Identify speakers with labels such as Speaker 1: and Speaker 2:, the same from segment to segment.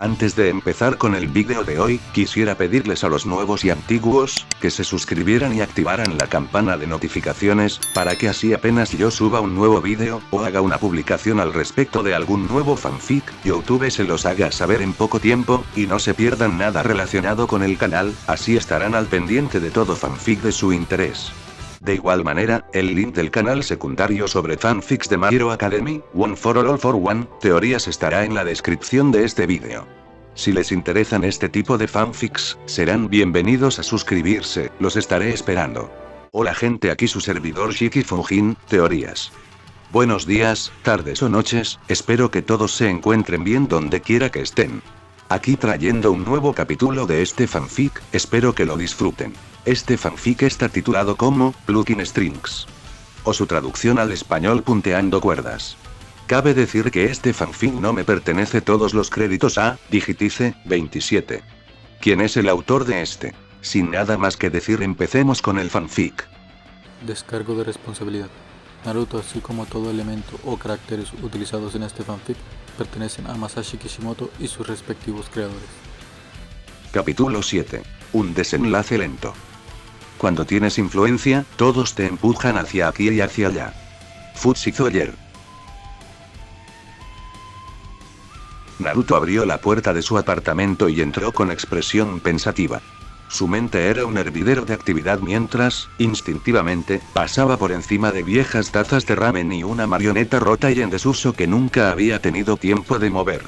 Speaker 1: Antes de empezar con el vídeo de hoy, quisiera pedirles a los nuevos y antiguos, que se suscribieran y activaran la campana de notificaciones, para que así apenas yo suba un nuevo vídeo, o haga una publicación al respecto de algún nuevo fanfic, YouTube se los haga saber en poco tiempo, y no se pierdan nada relacionado con el canal, así estarán al pendiente de todo fanfic de su interés. De igual manera, el link del canal secundario sobre fanfics de My Hero Academy, One for All for One, teorías estará en la descripción de este vídeo. Si les interesan este tipo de fanfics, serán bienvenidos a suscribirse, los estaré esperando. Hola gente, aquí su servidor Shiki Fujin, teorías. Buenos días, tardes o noches, espero que todos se encuentren bien donde quiera que estén. Aquí trayendo un nuevo capítulo de este fanfic, espero que lo disfruten. Este fanfic está titulado como Plucking Strings, o su traducción al español Punteando Cuerdas. Cabe decir que este fanfic no me pertenece, todos los créditos a Digitice 27. ¿Quién es el autor de este? Sin nada más que decir, empecemos con el fanfic.
Speaker 2: Descargo de responsabilidad. Naruto, así como todo elemento o caracteres utilizados en este fanfic, pertenecen a Masashi Kishimoto y sus respectivos creadores.
Speaker 1: Capítulo 7. Un desenlace lento. Cuando tienes influencia, todos te empujan hacia aquí y hacia allá. Futsi Zoyer. Naruto abrió la puerta de su apartamento y entró con expresión pensativa. Su mente era un hervidero de actividad mientras, instintivamente, pasaba por encima de viejas tazas de ramen y una marioneta rota y en desuso que nunca había tenido tiempo de mover.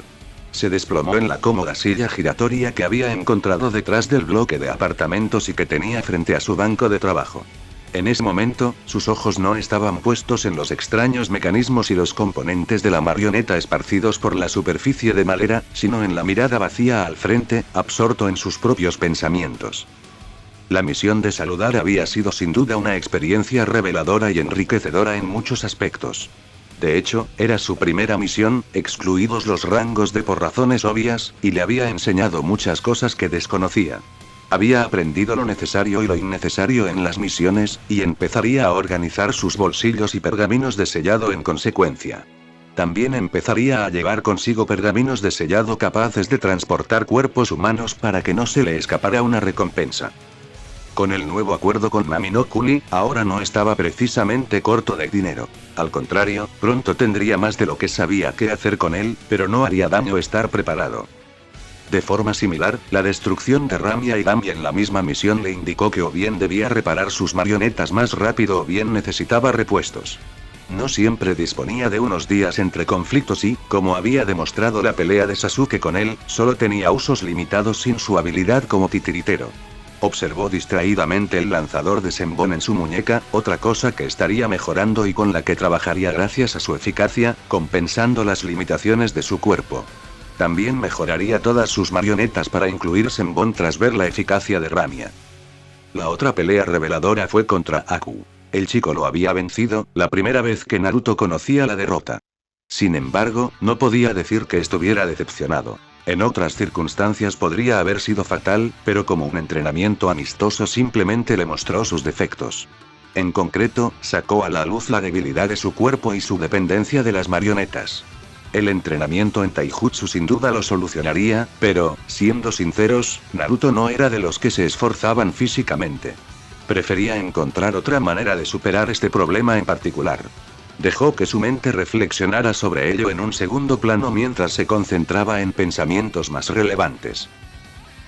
Speaker 1: Se desplomó en la cómoda silla giratoria que había encontrado detrás del bloque de apartamentos y que tenía frente a su banco de trabajo. En ese momento, sus ojos no estaban puestos en los extraños mecanismos y los componentes de la marioneta esparcidos por la superficie de madera, sino en la mirada vacía al frente, absorto en sus propios pensamientos. La misión de saludar había sido sin duda una experiencia reveladora y enriquecedora en muchos aspectos. De hecho, era su primera misión, excluidos los rangos de por razones obvias, y le había enseñado muchas cosas que desconocía. Había aprendido lo necesario y lo innecesario en las misiones, y empezaría a organizar sus bolsillos y pergaminos de sellado en consecuencia. También empezaría a llevar consigo pergaminos de sellado capaces de transportar cuerpos humanos para que no se le escapara una recompensa. Con el nuevo acuerdo con Mami no Kuni, ahora no estaba precisamente corto de dinero. Al contrario, pronto tendría más de lo que sabía qué hacer con él, pero no haría daño estar preparado. De forma similar, la destrucción de Ramia y Dami en la misma misión le indicó que o bien debía reparar sus marionetas más rápido o bien necesitaba repuestos. No siempre disponía de unos días entre conflictos y, como había demostrado la pelea de Sasuke con él, solo tenía usos limitados sin su habilidad como titiritero. Observó distraídamente el lanzador de Senbon en su muñeca, otra cosa que estaría mejorando y con la que trabajaría gracias a su eficacia, compensando las limitaciones de su cuerpo. También mejoraría todas sus marionetas para incluir Senbon tras ver la eficacia de Ramia. La otra pelea reveladora fue contra Aku. El chico lo había vencido, la primera vez que Naruto conocía la derrota. Sin embargo, no podía decir que estuviera decepcionado. En otras circunstancias podría haber sido fatal, pero como un entrenamiento amistoso simplemente le mostró sus defectos. En concreto, sacó a la luz la debilidad de su cuerpo y su dependencia de las marionetas. El entrenamiento en Taijutsu sin duda lo solucionaría, pero, siendo sinceros, Naruto no era de los que se esforzaban físicamente. Prefería encontrar otra manera de superar este problema en particular. Dejó que su mente reflexionara sobre ello en un segundo plano mientras se concentraba en pensamientos más relevantes.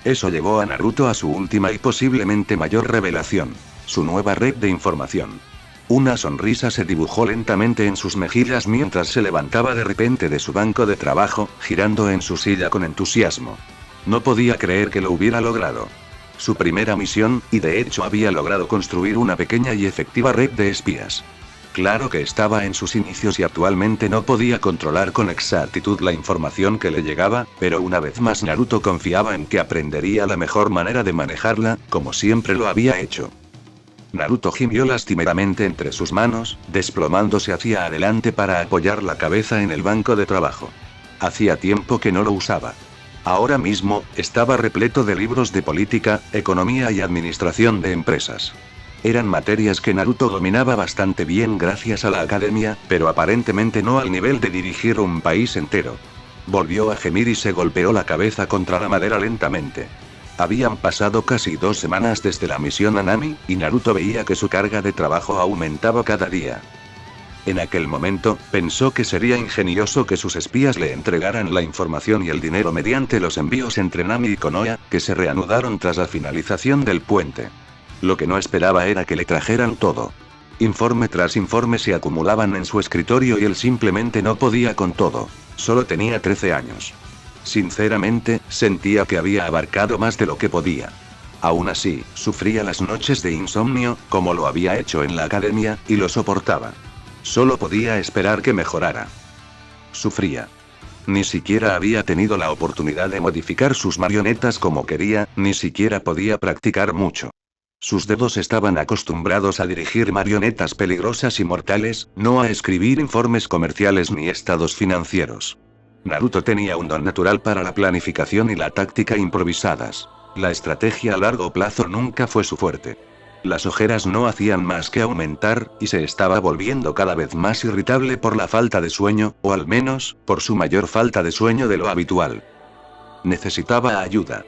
Speaker 1: Eso llevó a Naruto a su última y posiblemente mayor revelación: su nueva red de información. Una sonrisa se dibujó lentamente en sus mejillas mientras se levantaba de repente de su banco de trabajo, girando en su silla con entusiasmo. No podía creer que lo hubiera logrado. Su primera misión, y de hecho había logrado construir una pequeña y efectiva red de espías. Claro que estaba en sus inicios y actualmente no podía controlar con exactitud la información que le llegaba, pero una vez más Naruto confiaba en que aprendería la mejor manera de manejarla, como siempre lo había hecho. Naruto gimió lastimeramente entre sus manos, desplomándose hacia adelante para apoyar la cabeza en el banco de trabajo. Hacía tiempo que no lo usaba. Ahora mismo, estaba repleto de libros de política, economía y administración de empresas. Eran materias que Naruto dominaba bastante bien gracias a la academia, pero aparentemente no al nivel de dirigir un país entero. Volvió a gemir y se golpeó la cabeza contra la madera lentamente. Habían pasado casi 2 semanas desde la misión a Nami, y Naruto veía que su carga de trabajo aumentaba cada día. En aquel momento, pensó que sería ingenioso que sus espías le entregaran la información y el dinero mediante los envíos entre Nami y Konoha, que se reanudaron tras la finalización del puente. Lo que no esperaba era que le trajeran todo. Informe tras informe se acumulaban en su escritorio y él simplemente no podía con todo. Solo tenía 13 años. Sinceramente, sentía que había abarcado más de lo que podía. Aún así, sufría las noches de insomnio, como lo había hecho en la academia, y lo soportaba. Solo podía esperar que mejorara. Sufría. Ni siquiera había tenido la oportunidad de modificar sus marionetas como quería, ni siquiera podía practicar mucho. Sus dedos estaban acostumbrados a dirigir marionetas peligrosas y mortales, no a escribir informes comerciales ni estados financieros. Naruto tenía un don natural para la planificación y la táctica improvisadas. La estrategia a largo plazo nunca fue su fuerte. Las ojeras no hacían más que aumentar, y se estaba volviendo cada vez más irritable por la falta de sueño, o al menos, por su mayor falta de sueño de lo habitual. Necesitaba ayuda.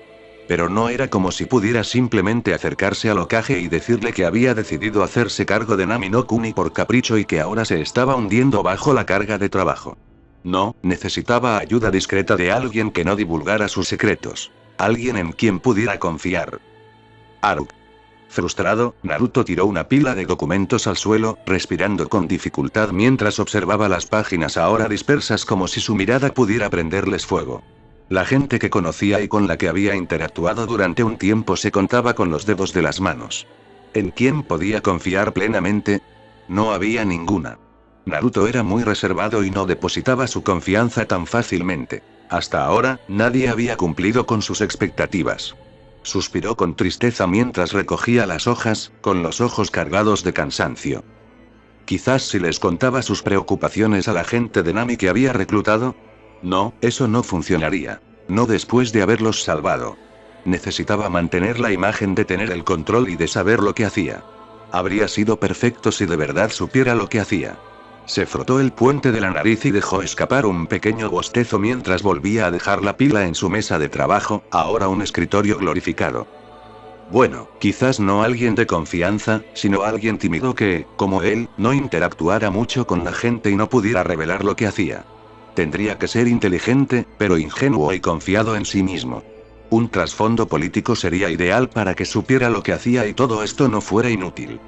Speaker 1: Pero no era como si pudiera simplemente acercarse al Hokage y decirle que había decidido hacerse cargo de Nami no Kuni por capricho y que ahora se estaba hundiendo bajo la carga de trabajo. No, necesitaba ayuda discreta de alguien que no divulgara sus secretos. Alguien en quien pudiera confiar. Haruka. Frustrado, Naruto tiró una pila de documentos al suelo, respirando con dificultad mientras observaba las páginas ahora dispersas como si su mirada pudiera prenderles fuego. La gente que conocía y con la que había interactuado durante un tiempo se contaba con los dedos de las manos. ¿En quién podía confiar plenamente? No había ninguna. Naruto era muy reservado y no depositaba su confianza tan fácilmente. Hasta ahora, nadie había cumplido con sus expectativas. Suspiró con tristeza mientras recogía las hojas, con los ojos cargados de cansancio. Quizás si les contaba sus preocupaciones a la gente de Nami que había reclutado. No, eso no funcionaría. No después de haberlos salvado. Necesitaba mantener la imagen de tener el control y de saber lo que hacía. Habría sido perfecto si de verdad supiera lo que hacía. Se frotó el puente de la nariz y dejó escapar un pequeño bostezo mientras volvía a dejar la pila en su mesa de trabajo, ahora un escritorio glorificado. Bueno, quizás no alguien de confianza, sino alguien tímido que, como él, no interactuara mucho con la gente y no pudiera revelar lo que hacía. Tendría que ser inteligente, pero ingenuo y confiado en sí mismo. Un trasfondo político sería ideal para que supiera lo que hacía y todo esto no fuera inútil.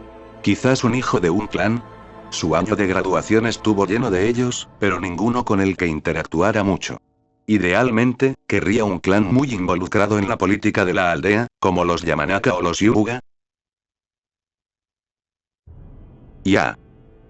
Speaker 1: Quizás un hijo de un clan. Su año de graduación estuvo lleno de ellos, pero ninguno con el que interactuara mucho. Idealmente, querría un clan muy involucrado en la política de la aldea, como los Yamanaka o los Hyuga. Ya.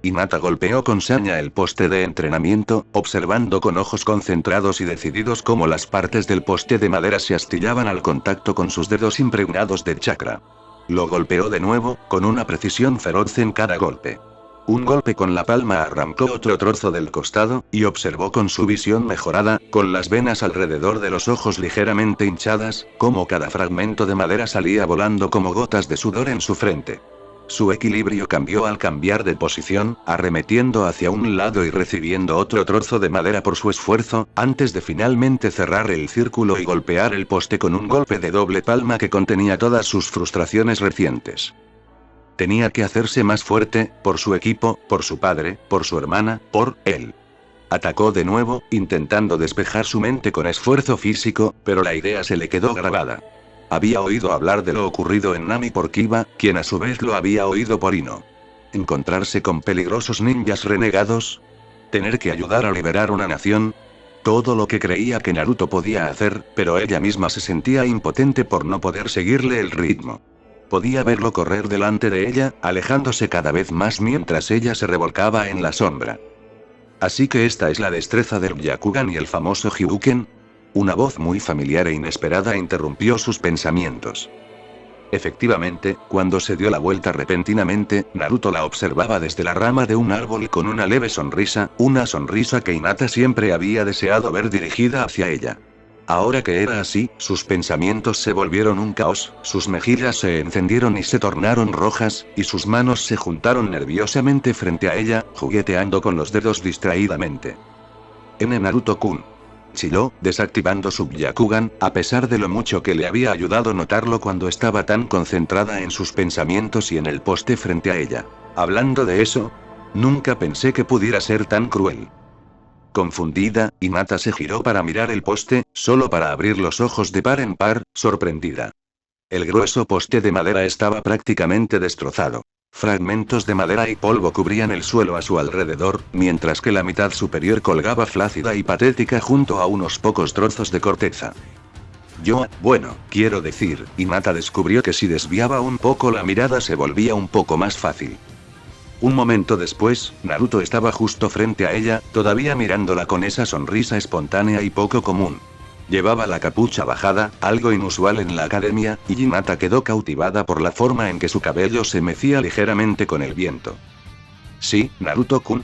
Speaker 1: Hinata golpeó con saña el poste de entrenamiento, observando con ojos concentrados y decididos cómo las partes del poste de madera se astillaban al contacto con sus dedos impregnados de chakra. Lo golpeó de nuevo, con una precisión feroz en cada golpe. Un golpe con la palma arrancó otro trozo del costado, y observó con su visión mejorada, con las venas alrededor de los ojos ligeramente hinchadas, cómo cada fragmento de madera salía volando como gotas de sudor en su frente. Su equilibrio cambió al cambiar de posición, arremetiendo hacia un lado y recibiendo otro trozo de madera por su esfuerzo, antes de finalmente cerrar el círculo y golpear el poste con un golpe de doble palma que contenía todas sus frustraciones recientes. Tenía que hacerse más fuerte, por su equipo, por su padre, por su hermana, por él. Atacó de nuevo, intentando despejar su mente con esfuerzo físico, pero la idea se le quedó grabada. Había oído hablar de lo ocurrido en Nami por Kiba, quien a su vez lo había oído por Ino. Encontrarse con peligrosos ninjas renegados. Tener que ayudar a liberar una nación. Todo lo que creía que Naruto podía hacer, pero ella misma se sentía impotente por no poder seguirle el ritmo. Podía verlo correr delante de ella, alejándose cada vez más mientras ella se revolcaba en la sombra. Así que esta es la destreza del Byakugan y el famoso Hyuken. Una voz muy familiar e inesperada interrumpió sus pensamientos. Efectivamente, cuando se dio la vuelta repentinamente, Naruto la observaba desde la rama de un árbol con una leve sonrisa, una sonrisa que Hinata siempre había deseado ver dirigida hacia ella. Ahora que era así, sus pensamientos se volvieron un caos, sus mejillas se encendieron y se tornaron rojas, y sus manos se juntaron nerviosamente frente a ella, jugueteando con los dedos distraídamente. Naruto-kun. chilló, desactivando su Byakugan, a pesar de lo mucho que le había ayudado notarlo cuando estaba tan concentrada en sus pensamientos y en el poste frente a ella. Hablando de eso, nunca pensé que pudiera ser tan cruel. Confundida, Hinata se giró para mirar el poste, solo para abrir los ojos de par en par, sorprendida. El grueso poste de madera estaba prácticamente destrozado. Fragmentos de madera y polvo cubrían el suelo a su alrededor, mientras que la mitad superior colgaba flácida y patética junto a unos pocos trozos de corteza. Bueno, quiero decir, Hinata descubrió que si desviaba un poco la mirada se volvía un poco más fácil. Un momento después, Naruto estaba justo frente a ella, todavía mirándola con esa sonrisa espontánea y poco común. Llevaba la capucha bajada, algo inusual en la academia, y Hinata quedó cautivada por la forma en que su cabello se mecía ligeramente con el viento. Sí, Naruto-kun.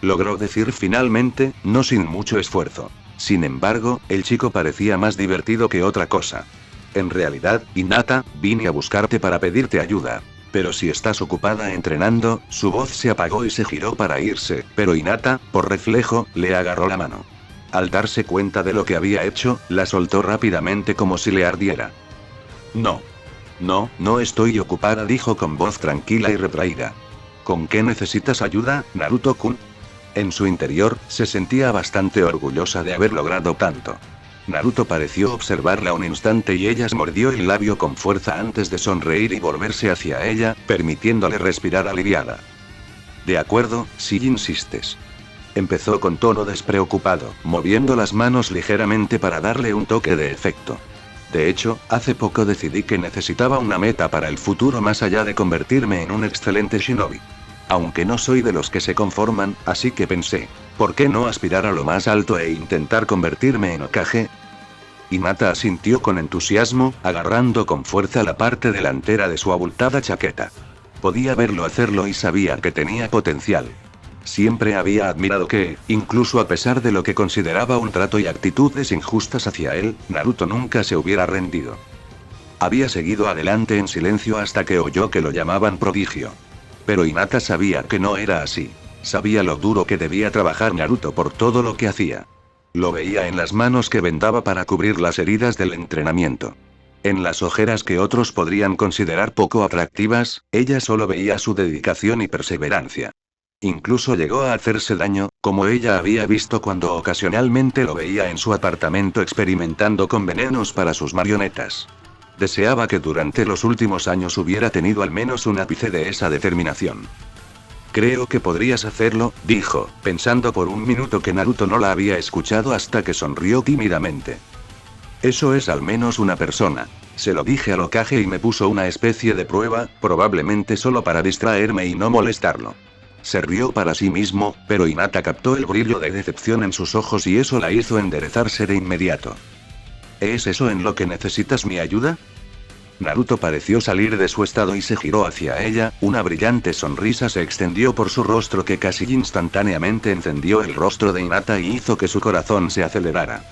Speaker 1: Logró decir finalmente, no sin mucho esfuerzo. Sin embargo, el chico parecía más divertido que otra cosa. En realidad, Hinata, vine a buscarte para pedirte ayuda. Pero si estás ocupada entrenando, su voz se apagó y se giró para irse, pero Hinata, por reflejo, le agarró la mano. Al darse cuenta de lo que había hecho, la soltó rápidamente como si le ardiera. No estoy ocupada, dijo con voz tranquila y retraída. ¿Con qué necesitas ayuda, Naruto-kun? En su interior, se sentía bastante orgullosa de haber logrado tanto. Naruto pareció observarla un instante y ella mordió el labio con fuerza antes de sonreír y volverse hacia ella, permitiéndole respirar aliviada. De acuerdo, si insistes. Empezó con tono despreocupado, moviendo las manos ligeramente para darle un toque de efecto. De hecho, hace poco decidí que necesitaba una meta para el futuro más allá de convertirme en un excelente shinobi. Aunque no soy de los que se conforman, así que pensé, ¿por qué no aspirar a lo más alto e intentar convertirme en Hokage? Hinata asintió con entusiasmo, agarrando con fuerza la parte delantera de su abultada chaqueta. Podía verlo hacerlo y sabía que tenía potencial. Siempre había admirado que, incluso a pesar de lo que consideraba un trato y actitudes injustas hacia él, Naruto nunca se hubiera rendido. Había seguido adelante en silencio hasta que oyó que lo llamaban prodigio. Pero Hinata sabía que no era así. Sabía lo duro que debía trabajar Naruto por todo lo que hacía. Lo veía en las manos que vendaba para cubrir las heridas del entrenamiento. En las ojeras que otros podrían considerar poco atractivas, ella solo veía su dedicación y perseverancia. Incluso llegó a hacerse daño, como ella había visto cuando ocasionalmente lo veía en su apartamento experimentando con venenos para sus marionetas. Deseaba que durante los últimos años hubiera tenido al menos un ápice de esa determinación. Creo que podrías hacerlo, dijo, pensando por un minuto que Naruto no la había escuchado hasta que sonrió tímidamente. Eso es al menos una persona. Se lo dije al Hokage y me puso una especie de prueba, probablemente solo para distraerme y no molestarlo. Se rió para sí mismo, pero Hinata captó el brillo de decepción en sus ojos y eso la hizo enderezarse de inmediato. ¿Es eso en lo que necesitas mi ayuda? Naruto pareció salir de su estado y se giró hacia ella, una brillante sonrisa se extendió por su rostro que casi instantáneamente encendió el rostro de Hinata y hizo que su corazón se acelerara.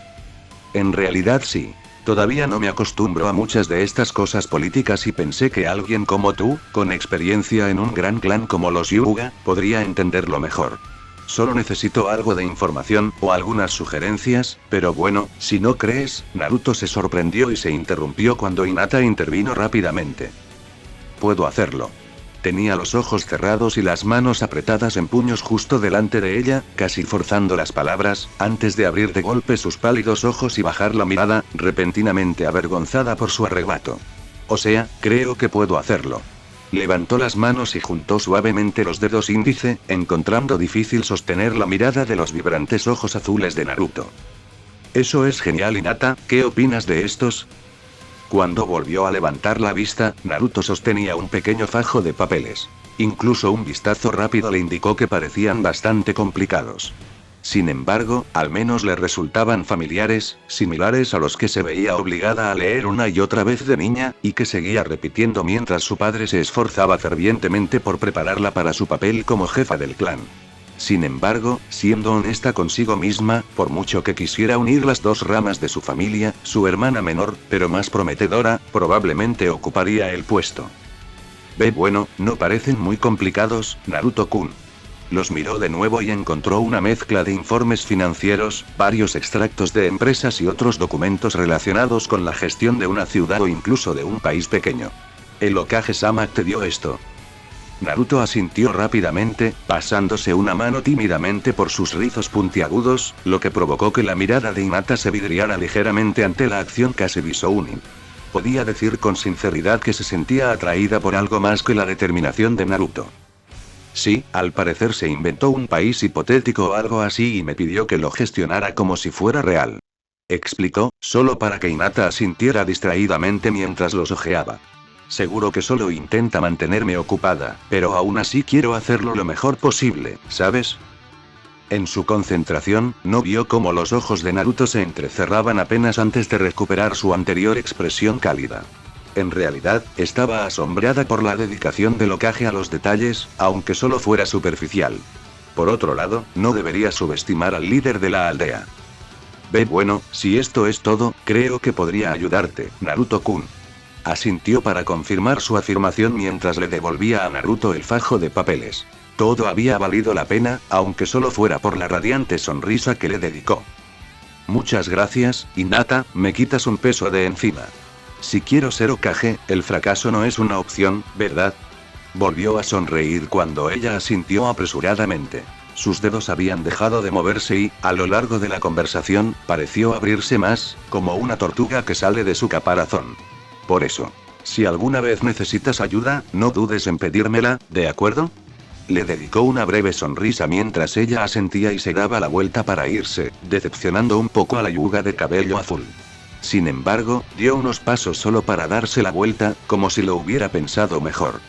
Speaker 1: En realidad sí. Todavía no me acostumbro a muchas de estas cosas políticas y pensé que alguien como tú, con experiencia en un gran clan como los Hyuga, podría entenderlo mejor. Solo necesito algo de información, o algunas sugerencias, pero bueno, si no crees, Naruto se sorprendió y se interrumpió cuando Hinata intervino rápidamente. Puedo hacerlo. Tenía los ojos cerrados y las manos apretadas en puños justo delante de ella, casi forzando las palabras, antes de abrir de golpe sus pálidos ojos y bajar la mirada, repentinamente avergonzada por su arrebato. O sea, creo que puedo hacerlo. Levantó las manos y juntó suavemente los dedos índice, encontrando difícil sostener la mirada de los vibrantes ojos azules de Naruto. Eso es genial, Hinata, ¿qué opinas de estos? Cuando volvió a levantar la vista, Naruto sostenía un pequeño fajo de papeles. Incluso un vistazo rápido le indicó que parecían bastante complicados. Sin embargo, al menos le resultaban familiares, similares a los que se veía obligada a leer una y otra vez de niña, y que seguía repitiendo mientras su padre se esforzaba fervientemente por prepararla para su papel como jefa del clan. Sin embargo, siendo honesta consigo misma, por mucho que quisiera unir las dos ramas de su familia, su hermana menor, pero más prometedora, probablemente ocuparía el puesto. Bueno, no parecen muy complicados, Naruto-kun. Los miró de nuevo y encontró una mezcla de informes financieros, varios extractos de empresas y otros documentos relacionados con la gestión de una ciudad o incluso de un país pequeño. El Hokage-sama te dio esto. Naruto asintió rápidamente, pasándose una mano tímidamente por sus rizos puntiagudos, lo que provocó que la mirada de Hinata se vidriara ligeramente ante la acción Kase Bisounin. Podía decir con sinceridad que se sentía atraída por algo más que la determinación de Naruto. Sí, al parecer se inventó un país hipotético o algo así y me pidió que lo gestionara como si fuera real. Explicó, solo para que Hinata asintiera distraídamente mientras los ojeaba. Seguro que solo intenta mantenerme ocupada, pero aún así quiero hacerlo lo mejor posible, ¿sabes? En su concentración, no vio cómo los ojos de Naruto se entrecerraban apenas antes de recuperar su anterior expresión cálida. En realidad, estaba asombrada por la dedicación del Hokage a los detalles, aunque solo fuera superficial. Por otro lado, no debería subestimar al líder de la aldea. Bueno, si esto es todo, creo que podría ayudarte, Naruto-kun. Asintió para confirmar su afirmación mientras le devolvía a Naruto el fajo de papeles. Todo había valido la pena, aunque solo fuera por la radiante sonrisa que le dedicó. Muchas gracias, Hinata, me quitas un peso de encima. Si quiero ser Hokage, el fracaso no es una opción, ¿verdad? Volvió a sonreír cuando ella asintió apresuradamente. Sus dedos habían dejado de moverse y, a lo largo de la conversación, pareció abrirse más, como una tortuga que sale de su caparazón. Por eso, si alguna vez necesitas ayuda, no dudes en pedírmela, ¿de acuerdo? Le dedicó una breve sonrisa mientras ella asentía y se daba la vuelta para irse, decepcionando un poco a la Hyuga de cabello azul. Sin embargo, dio unos pasos solo para darse la vuelta, como si lo hubiera pensado mejor.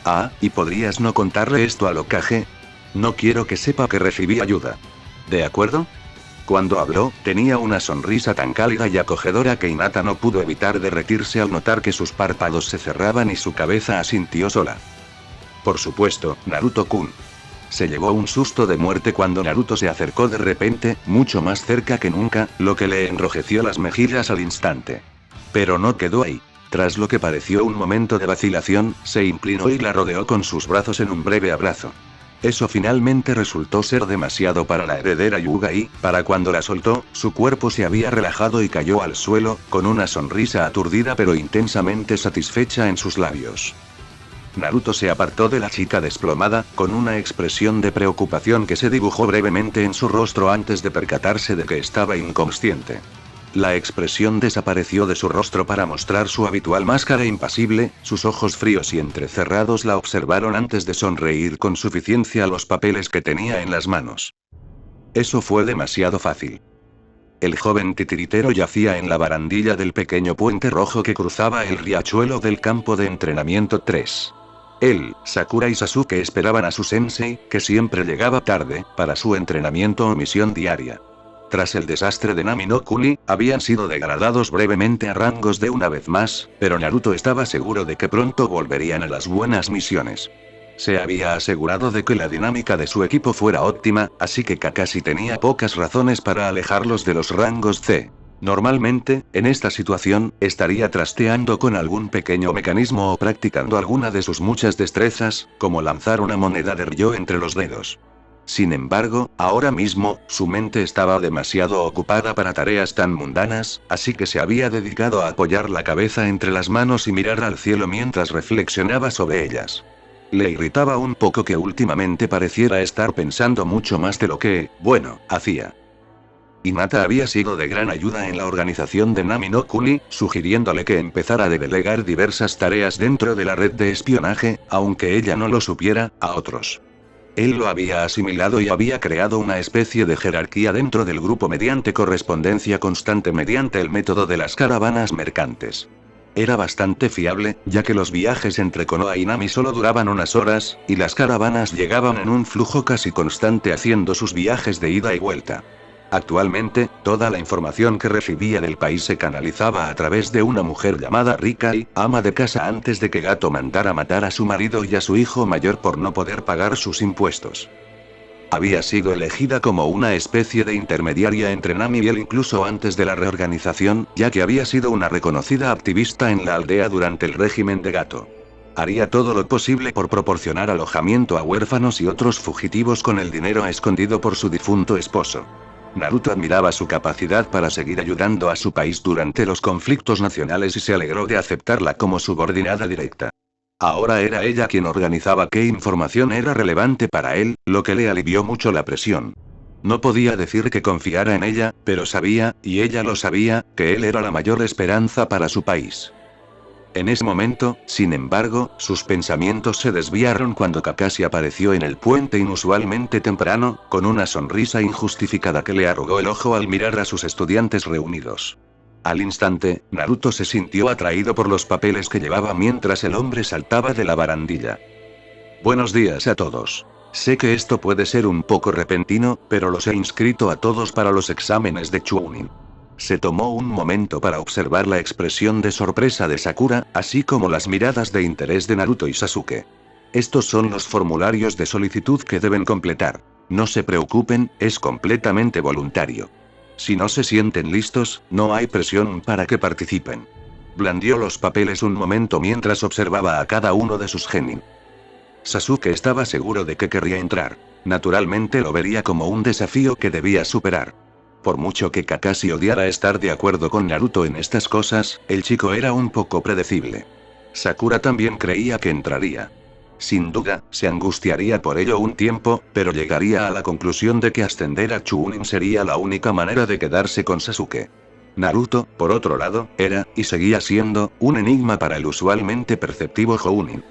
Speaker 1: Ah, ¿y podrías no contarle esto al Hokage? No quiero que sepa que recibí ayuda. ¿De acuerdo? Cuando habló, tenía una sonrisa tan cálida y acogedora que Hinata no pudo evitar derretirse al notar que sus párpados se cerraban y su cabeza asintió sola. Por supuesto, Naruto-kun. Se llevó un susto de muerte cuando Naruto se acercó de repente, mucho más cerca que nunca, lo que le enrojeció las mejillas al instante. Pero no quedó ahí. Tras lo que pareció un momento de vacilación, se inclinó y la rodeó con sus brazos en un breve abrazo. Eso finalmente resultó ser demasiado para la heredera Hyuga y, para cuando la soltó, su cuerpo se había relajado y cayó al suelo, con una sonrisa aturdida pero intensamente satisfecha en sus labios. Naruto se apartó de la chica desplomada, con una expresión de preocupación que se dibujó brevemente en su rostro antes de percatarse de que estaba inconsciente. La expresión desapareció de su rostro para mostrar su habitual máscara impasible, sus ojos fríos y entrecerrados la observaron antes de sonreír con suficiencia a los papeles que tenía en las manos. Eso fue demasiado fácil. El joven titiritero yacía en la barandilla del pequeño puente rojo que cruzaba el riachuelo del campo de entrenamiento 3. Él, Sakura y Sasuke esperaban a su sensei, que siempre llegaba tarde, para su entrenamiento o misión diaria. Tras el desastre de Nami no Kuni, habían sido degradados brevemente a rangos de una vez más, pero Naruto estaba seguro de que pronto volverían a las buenas misiones. Se había asegurado de que la dinámica de su equipo fuera óptima, así que Kakashi tenía pocas razones para alejarlos de los rangos C. Normalmente, en esta situación, estaría trasteando con algún pequeño mecanismo o practicando alguna de sus muchas destrezas, como lanzar una moneda de Ryō entre los dedos. Sin embargo, ahora mismo, su mente estaba demasiado ocupada para tareas tan mundanas, así que se había dedicado a apoyar la cabeza entre las manos y mirar al cielo mientras reflexionaba sobre ellas. Le irritaba un poco que últimamente pareciera estar pensando mucho más de lo que, bueno, hacía. Hinata había sido de gran ayuda en la organización de Nami no Kuni, sugiriéndole que empezara a delegar diversas tareas dentro de la red de espionaje, aunque ella no lo supiera, a otros. Él lo había asimilado y había creado una especie de jerarquía dentro del grupo mediante correspondencia constante mediante el método de las caravanas mercantes. Era bastante fiable, ya que los viajes entre Konoha y Nami solo duraban unas horas, y las caravanas llegaban en un flujo casi constante haciendo sus viajes de ida y vuelta. Actualmente, toda la información que recibía del país se canalizaba a través de una mujer llamada Rikai, ama de casa antes de que Gato mandara matar a su marido y a su hijo mayor por no poder pagar sus impuestos. Había sido elegida como una especie de intermediaria entre Nami y él incluso antes de la reorganización, ya que había sido una reconocida activista en la aldea durante el régimen de Gato. Haría todo lo posible por proporcionar alojamiento a huérfanos y otros fugitivos con el dinero escondido por su difunto esposo. Naruto admiraba su capacidad para seguir ayudando a su país durante los conflictos nacionales y se alegró de aceptarla como subordinada directa. Ahora era ella quien organizaba qué información era relevante para él, lo que le alivió mucho la presión. No podía decir que confiara en ella, pero sabía, y ella lo sabía, que él era la mayor esperanza para su país. En ese momento, sin embargo, sus pensamientos se desviaron cuando Kakashi apareció en el puente inusualmente temprano, con una sonrisa injustificada que le arrugó el ojo al mirar a sus estudiantes reunidos. Al instante, Naruto se sintió atraído por los papeles que llevaba mientras el hombre saltaba de la barandilla. Buenos días a todos. Sé que esto puede ser un poco repentino, pero los he inscrito a todos para los exámenes de Chunin. Se tomó un momento para observar la expresión de sorpresa de Sakura, así como las miradas de interés de Naruto y Sasuke. Estos son los formularios de solicitud que deben completar. No se preocupen, es completamente voluntario. Si no se sienten listos, no hay presión para que participen. Blandió los papeles un momento mientras observaba a cada uno de sus genin. Sasuke estaba seguro de que querría entrar. Naturalmente lo vería como un desafío que debía superar. Por mucho que Kakashi odiara estar de acuerdo con Naruto en estas cosas, el chico era un poco predecible. Sakura también creía que entraría. Sin duda, se angustiaría por ello un tiempo, pero llegaría a la conclusión de que ascender a Chunin sería la única manera de quedarse con Sasuke. Naruto, por otro lado, era, y seguía siendo, un enigma para el usualmente perceptivo Jounin.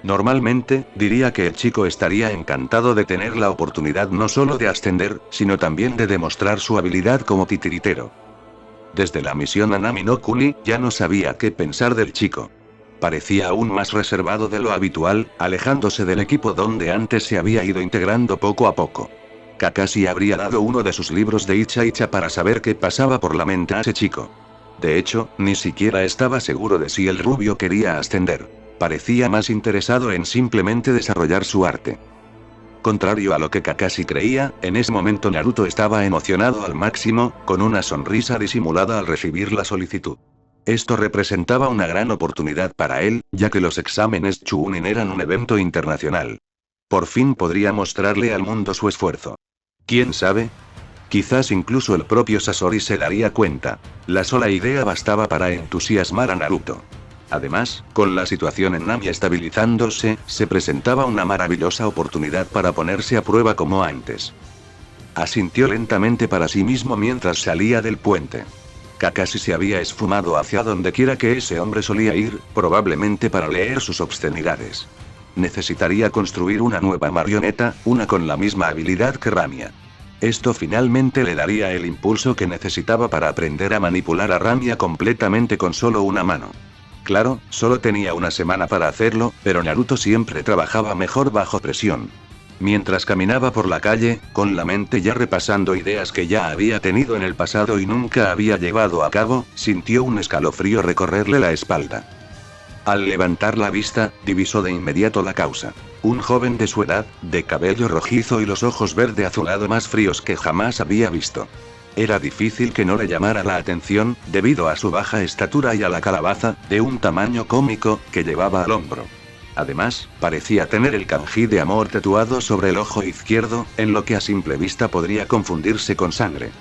Speaker 1: Normalmente, diría que el chico estaría encantado de tener la oportunidad no solo de ascender, sino también de demostrar su habilidad como titiritero. Desde la misión a Nami no Kuni, ya no sabía qué pensar del chico. Parecía aún más reservado de lo habitual, alejándose del equipo donde antes se había ido integrando poco a poco. Kakashi habría dado uno de sus libros de Icha Icha para saber qué pasaba por la mente a ese chico. De hecho, ni siquiera estaba seguro de si el rubio quería ascender. Parecía más interesado en simplemente desarrollar su arte. Contrario a lo que Kakashi creía, en ese momento Naruto estaba emocionado al máximo, con una sonrisa disimulada al recibir la solicitud. Esto representaba una gran oportunidad para él, ya que los exámenes Chunin eran un evento internacional. Por fin podría mostrarle al mundo su esfuerzo. ¿Quién sabe? Quizás incluso el propio Sasori se daría cuenta. La sola idea bastaba para entusiasmar a Naruto. Además, con la situación en Nami estabilizándose, se presentaba una maravillosa oportunidad para ponerse a prueba como antes. Asintió lentamente para sí mismo mientras salía del puente. Kakashi se había esfumado hacia donde quiera que ese hombre solía ir, probablemente para leer sus obscenidades. Necesitaría construir una nueva marioneta, una con la misma habilidad que Ramia. Esto finalmente le daría el impulso que necesitaba para aprender a manipular a Ramia completamente con solo una mano. Claro, solo tenía una semana para hacerlo, pero Naruto siempre trabajaba mejor bajo presión. Mientras caminaba por la calle, con la mente ya repasando ideas que ya había tenido en el pasado y nunca había llevado a cabo, sintió un escalofrío recorrerle la espalda. Al levantar la vista, divisó de inmediato la causa. Un joven de su edad, de cabello rojizo y los ojos verde azulado más fríos que jamás había visto. Era difícil que no le llamara la atención, debido a su baja estatura y a la calabaza, de un tamaño cómico, que llevaba al hombro. Además, parecía tener el kanji de amor tatuado sobre el ojo izquierdo, en lo que a simple vista podría confundirse con sangre.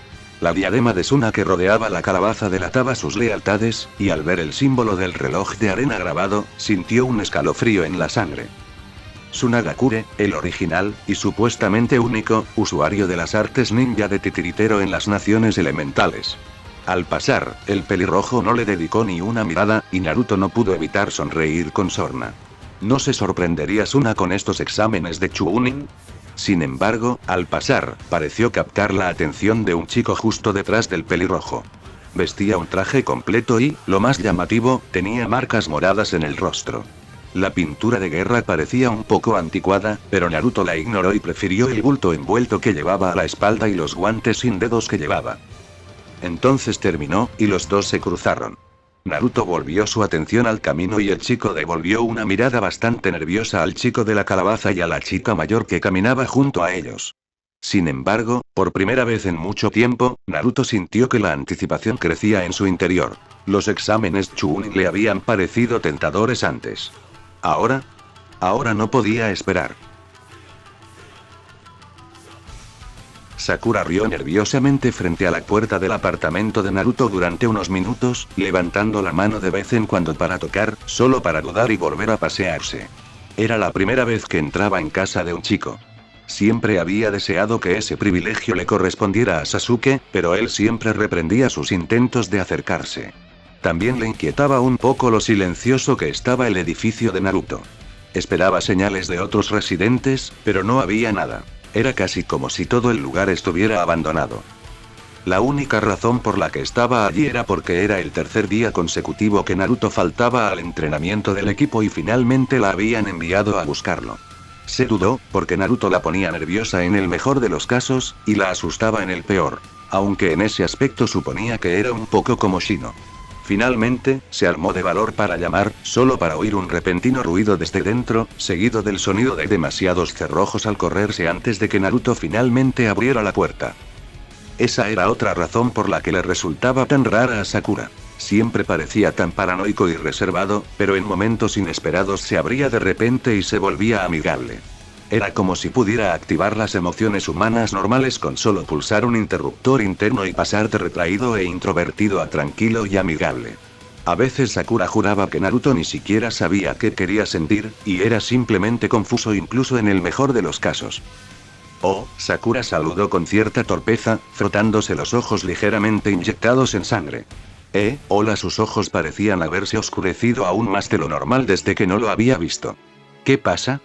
Speaker 1: La diadema de Suna que rodeaba la calabaza delataba sus lealtades, y al ver el símbolo del reloj de arena grabado, sintió un escalofrío en la sangre. Tsunagakure, el original, y supuestamente único, usuario de las artes ninja de titiritero en las naciones elementales. Al pasar, el pelirrojo no le dedicó ni una mirada, y Naruto no pudo evitar sonreír con sorna. ¿No se sorprendería Suna con estos exámenes de Chunin? Sin embargo, al pasar, pareció captar la atención de un chico justo detrás del pelirrojo. Vestía un traje completo y, lo más llamativo, tenía marcas moradas en el rostro. La pintura de guerra parecía un poco anticuada, pero Naruto la ignoró y prefirió el bulto envuelto que llevaba a la espalda y los guantes sin dedos que llevaba. Entonces terminó, y los dos se cruzaron. Naruto volvió su atención al camino y el chico devolvió una mirada bastante nerviosa al chico de la calabaza y a la chica mayor que caminaba junto a ellos. Sin embargo, por primera vez en mucho tiempo, Naruto sintió que la anticipación crecía en su interior. Los exámenes Chunin le habían parecido tentadores antes. Ahora no podía esperar. Sakura rió nerviosamente frente a la puerta del apartamento de Naruto durante unos minutos, levantando la mano de vez en cuando para tocar, solo para dudar y volver a pasearse. Era la primera vez que entraba en casa de un chico. Siempre había deseado que ese privilegio le correspondiera a Sasuke, pero él siempre reprendía sus intentos de acercarse. También le inquietaba un poco lo silencioso que estaba el edificio de Naruto. Esperaba señales de otros residentes, pero no había nada. Era casi como si todo el lugar estuviera abandonado. La única razón por la que estaba allí era porque era el tercer día consecutivo que Naruto faltaba al entrenamiento del equipo y finalmente la habían enviado a buscarlo. Se dudó, porque Naruto la ponía nerviosa en el mejor de los casos, y la asustaba en el peor. Aunque en ese aspecto suponía que era un poco como Shino. Finalmente, se armó de valor para llamar, solo para oír un repentino ruido desde dentro, seguido del sonido de demasiados cerrojos al correrse antes de que Naruto finalmente abriera la puerta. Esa era otra razón por la que le resultaba tan rara a Sakura. Siempre parecía tan paranoico y reservado, pero en momentos inesperados se abría de repente y se volvía amigable. Era como si pudiera activar las emociones humanas normales con solo pulsar un interruptor interno y pasar de retraído e introvertido a tranquilo y amigable. A veces Sakura juraba que Naruto ni siquiera sabía qué quería sentir, y era simplemente confuso incluso en el mejor de los casos. Oh, Sakura saludó con cierta torpeza, frotándose los ojos ligeramente inyectados en sangre. Hola, sus ojos parecían haberse oscurecido aún más de lo normal desde que no lo había visto. ¿Qué pasa?,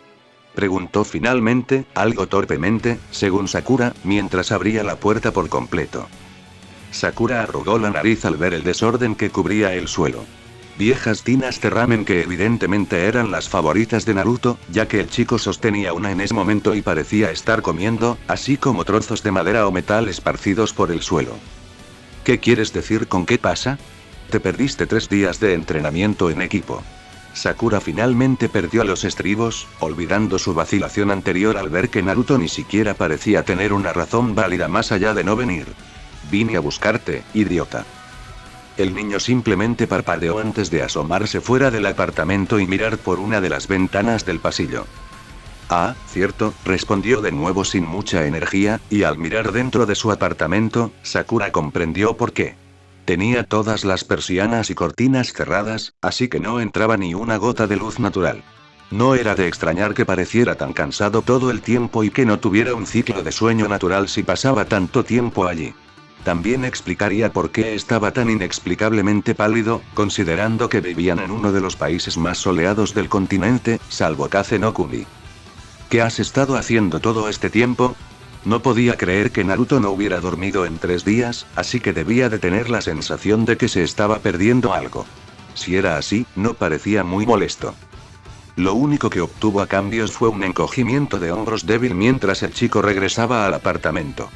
Speaker 1: preguntó finalmente, algo torpemente, según Sakura, mientras abría la puerta por completo. Sakura arrugó la nariz al ver el desorden que cubría el suelo. Viejas tinas de ramen que evidentemente eran las favoritas de Naruto, ya que el chico sostenía una en ese momento y parecía estar comiendo, así como trozos de madera o metal esparcidos por el suelo. ¿Qué quieres decir con qué pasa? Te perdiste 3 días de entrenamiento en equipo. Sakura finalmente perdió los estribos, olvidando su vacilación anterior al ver que Naruto ni siquiera parecía tener una razón válida más allá de no venir. Vine a buscarte, idiota. El niño simplemente parpadeó antes de asomarse fuera del apartamento y mirar por una de las ventanas del pasillo. Ah, cierto, respondió de nuevo sin mucha energía, y al mirar dentro de su apartamento, Sakura comprendió por qué. Tenía todas las persianas y cortinas cerradas, así que no entraba ni una gota de luz natural. No era de extrañar que pareciera tan cansado todo el tiempo y que no tuviera un ciclo de sueño natural si pasaba tanto tiempo allí. También explicaría por qué estaba tan inexplicablemente pálido, considerando que vivían en uno de los países más soleados del continente, salvo Kase no Kuni. ¿Qué has estado haciendo todo este tiempo? No podía creer que Naruto no hubiera dormido en 3 días, así que debía de tener la sensación de que se estaba perdiendo algo. Si era así, no parecía muy molesto. Lo único que obtuvo a cambio fue un encogimiento de hombros débil mientras el chico regresaba al apartamento.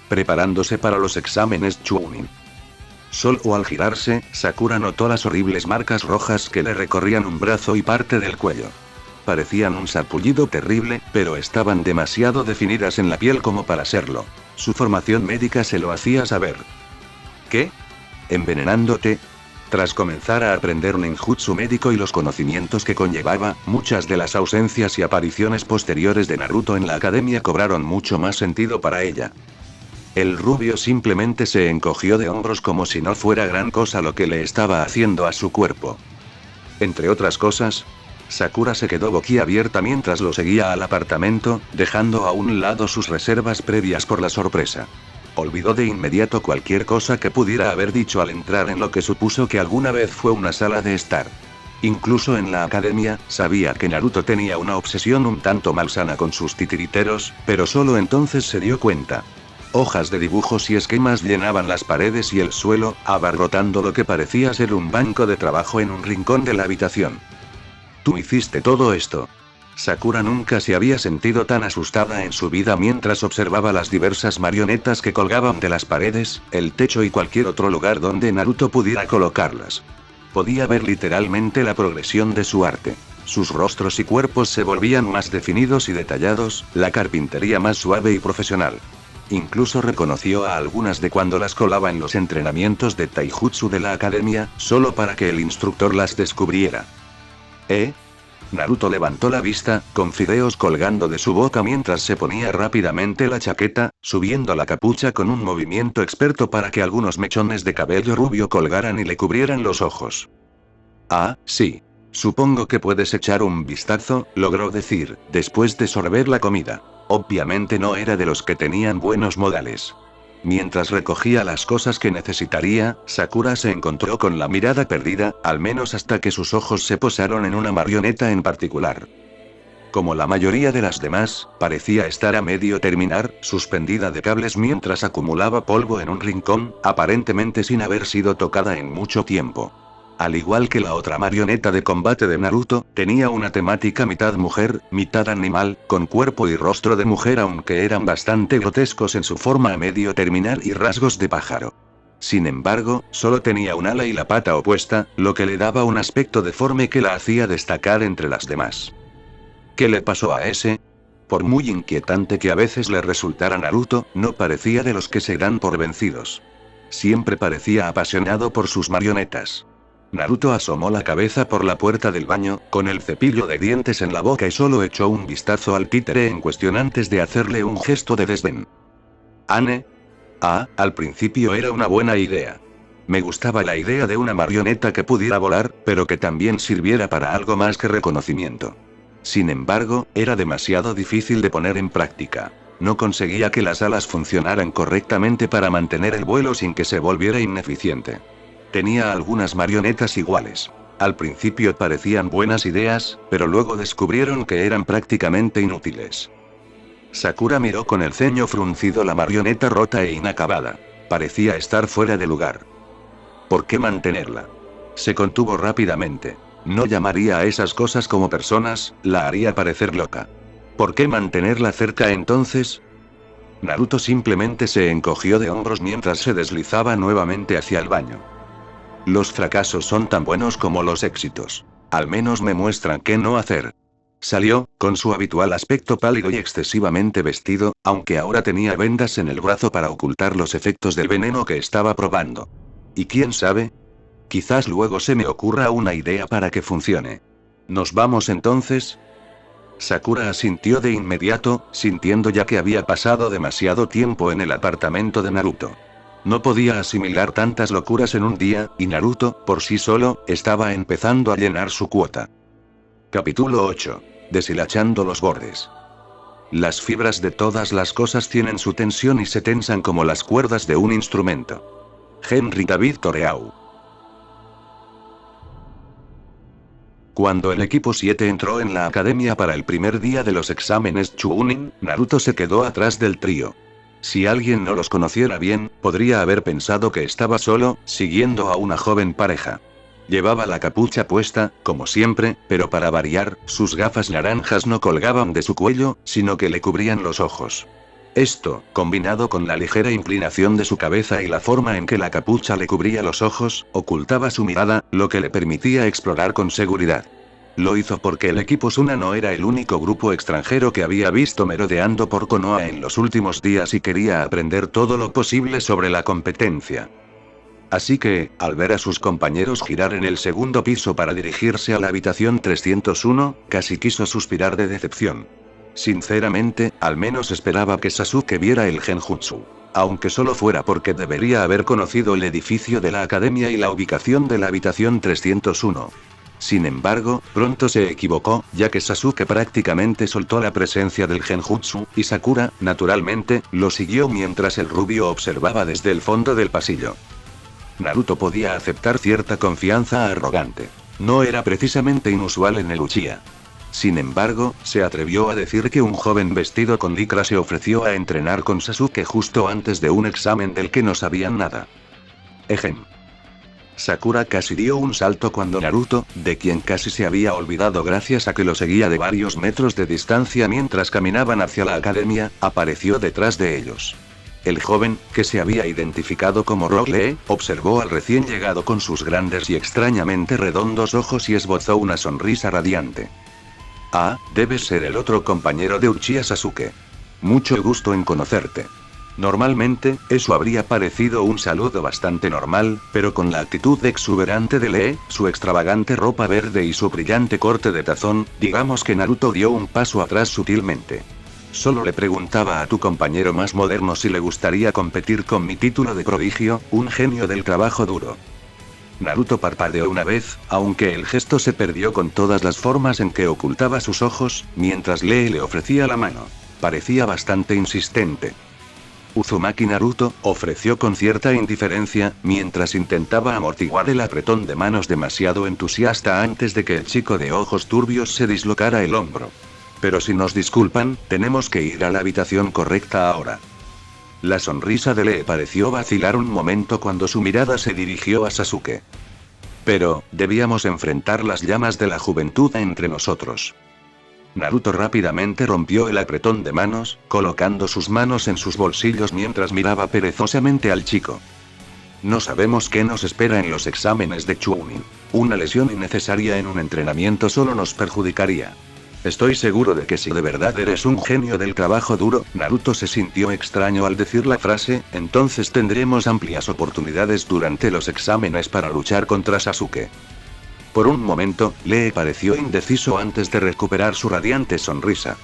Speaker 1: Preparándose para los exámenes Chunin. Solo al girarse, Sakura notó las horribles marcas rojas que le recorrían un brazo y parte del cuello. Parecían un sarpullido terrible, pero estaban demasiado definidas en la piel como para serlo. Su formación médica se lo hacía saber. ¿Qué? ¿Envenenándote? Tras comenzar a aprender ninjutsu médico y los conocimientos que conllevaba, muchas de las ausencias y apariciones posteriores de Naruto en la academia cobraron mucho más sentido para ella. El rubio simplemente se encogió de hombros como si no fuera gran cosa lo que le estaba haciendo a su cuerpo. Entre otras cosas, Sakura se quedó boquiabierta mientras lo seguía al apartamento, dejando a un lado sus reservas previas por la sorpresa. Olvidó de inmediato cualquier cosa que pudiera haber dicho al entrar en lo que supuso que alguna vez fue una sala de estar. Incluso en la academia, sabía que Naruto tenía una obsesión un tanto malsana con sus titiriteros, pero solo entonces se dio cuenta. Hojas de dibujos y esquemas llenaban las paredes y el suelo, abarrotando lo que parecía ser un banco de trabajo en un rincón de la habitación. ¿Tú hiciste todo esto? Sakura nunca se había sentido tan asustada en su vida mientras observaba las diversas marionetas que colgaban de las paredes, el techo y cualquier otro lugar donde Naruto pudiera colocarlas. Podía ver literalmente la progresión de su arte. Sus rostros y cuerpos se volvían más definidos y detallados, la carpintería más suave y profesional. Incluso reconoció a algunas de cuando las colaba en los entrenamientos de taijutsu de la academia, solo para que el instructor las descubriera. Naruto levantó la vista, con fideos colgando de su boca mientras se ponía rápidamente la chaqueta, subiendo la capucha con un movimiento experto para que algunos mechones de cabello rubio colgaran y le cubrieran los ojos. Ah, sí. Supongo que puedes echar un vistazo, logró decir, después de sorber la comida. Obviamente no era de los que tenían buenos modales. Mientras recogía las cosas que necesitaría, Sakura se encontró con la mirada perdida, al menos hasta que sus ojos se posaron en una marioneta en particular. Como la mayoría de las demás, parecía estar a medio terminar, suspendida de cables mientras acumulaba polvo en un rincón, aparentemente sin haber sido tocada en mucho tiempo. Al igual que la otra marioneta de combate de Naruto, tenía una temática mitad mujer, mitad animal, con cuerpo y rostro de mujer aunque eran bastante grotescos en su forma a medio terminar y rasgos de pájaro. Sin embargo, solo tenía un ala y la pata opuesta, lo que le daba un aspecto deforme que la hacía destacar entre las demás. ¿Qué le pasó a ese? Por muy inquietante que a veces le resultara Naruto, no parecía de los que se dan por vencidos. Siempre parecía apasionado por sus marionetas. Naruto asomó la cabeza por la puerta del baño, con el cepillo de dientes en la boca y solo echó un vistazo al títere en cuestión antes de hacerle un gesto de desdén. ¿Ane? Ah, al principio era una buena idea. Me gustaba la idea de una marioneta que pudiera volar, pero que también sirviera para algo más que reconocimiento. Sin embargo, era demasiado difícil de poner en práctica. No conseguía que las alas funcionaran correctamente para mantener el vuelo sin que se volviera ineficiente. Tenía algunas marionetas iguales. Al principio parecían buenas ideas, pero luego descubrieron que eran prácticamente inútiles. Sakura miró con el ceño fruncido la marioneta rota e inacabada. Parecía estar fuera de lugar. ¿Por qué mantenerla? Se contuvo rápidamente. No llamaría a esas cosas como personas, la haría parecer loca. ¿Por qué mantenerla cerca entonces? Naruto simplemente se encogió de hombros mientras se deslizaba nuevamente hacia el baño. Los fracasos son tan buenos como los éxitos. Al menos me muestran qué no hacer. Salió, con su habitual aspecto pálido y excesivamente vestido, aunque ahora tenía vendas en el brazo para ocultar los efectos del veneno que estaba probando. ¿Y quién sabe? Quizás luego se me ocurra una idea para que funcione. ¿Nos vamos entonces? Sakura asintió de inmediato, sintiendo ya que había pasado demasiado tiempo en el apartamento de Naruto. No podía asimilar tantas locuras en un día, y Naruto, por sí solo, estaba empezando a llenar su cuota. Capítulo 8. Deshilachando los bordes. Las fibras de todas las cosas tienen su tensión y se tensan como las cuerdas de un instrumento. Henry David Thoreau. Cuando el equipo 7 entró en la academia para el primer día de los exámenes Chunin, Naruto se quedó atrás del trío. Si alguien no los conociera bien, podría haber pensado que estaba solo, siguiendo a una joven pareja. Llevaba la capucha puesta, como siempre, pero para variar, sus gafas naranjas no colgaban de su cuello, sino que le cubrían los ojos. Esto, combinado con la ligera inclinación de su cabeza y la forma en que la capucha le cubría los ojos, ocultaba su mirada, lo que le permitía explorar con seguridad. Lo hizo porque el equipo Suna no era el único grupo extranjero que había visto merodeando por Konoha en los últimos días y quería aprender todo lo posible sobre la competencia. Así que, al ver a sus compañeros girar en el segundo piso para dirigirse a la habitación 301, casi quiso suspirar de decepción. Sinceramente, al menos esperaba que Sasuke viera el genjutsu. Aunque solo fuera porque debería haber conocido el edificio de la academia y la ubicación de la habitación 301. Sin embargo, pronto se equivocó, ya que Sasuke prácticamente soltó la presencia del genjutsu, y Sakura, naturalmente, lo siguió mientras el rubio observaba desde el fondo del pasillo. Naruto podía aceptar cierta confianza arrogante. No era precisamente inusual en el Uchiha. Sin embargo, se atrevió a decir que un joven vestido con licra se ofreció a entrenar con Sasuke justo antes de un examen del que no sabían nada. Ejem. Sakura casi dio un salto cuando Naruto, de quien casi se había olvidado gracias a que lo seguía de varios metros de distancia mientras caminaban hacia la academia, apareció detrás de ellos. El joven, que se había identificado como Rock Lee, observó al recién llegado con sus grandes y extrañamente redondos ojos y esbozó una sonrisa radiante. Ah, debes ser el otro compañero de Uchiha Sasuke. Mucho gusto en conocerte. Normalmente, eso habría parecido un saludo bastante normal, pero con la actitud exuberante de Lee, su extravagante ropa verde y su brillante corte de tazón, digamos que Naruto dio un paso atrás sutilmente. Solo le preguntaba a tu compañero más moderno si le gustaría competir con mi título de prodigio, un genio del trabajo duro. Naruto parpadeó una vez, aunque el gesto se perdió con todas las formas en que ocultaba sus ojos, mientras Lee le ofrecía la mano. Parecía bastante insistente. Uzumaki Naruto, ofreció con cierta indiferencia, mientras intentaba amortiguar el apretón de manos demasiado entusiasta antes de que el chico de ojos turbios se dislocara el hombro. Pero si nos disculpan, tenemos que ir a la habitación correcta ahora. La sonrisa de Lee pareció vacilar un momento cuando su mirada se dirigió a Sasuke. Pero, debíamos enfrentar las llamas de la juventud entre nosotros. Naruto rápidamente rompió el apretón de manos, colocando sus manos en sus bolsillos mientras miraba perezosamente al chico. No sabemos qué nos espera en los exámenes de Chunin. Una lesión innecesaria en un entrenamiento solo nos perjudicaría. Estoy seguro de que si de verdad eres un genio del trabajo duro, Naruto se sintió extraño al decir la frase, entonces tendremos amplias oportunidades durante los exámenes para luchar contra Sasuke. Por un momento, Lee pareció indeciso antes de recuperar su radiante sonrisa.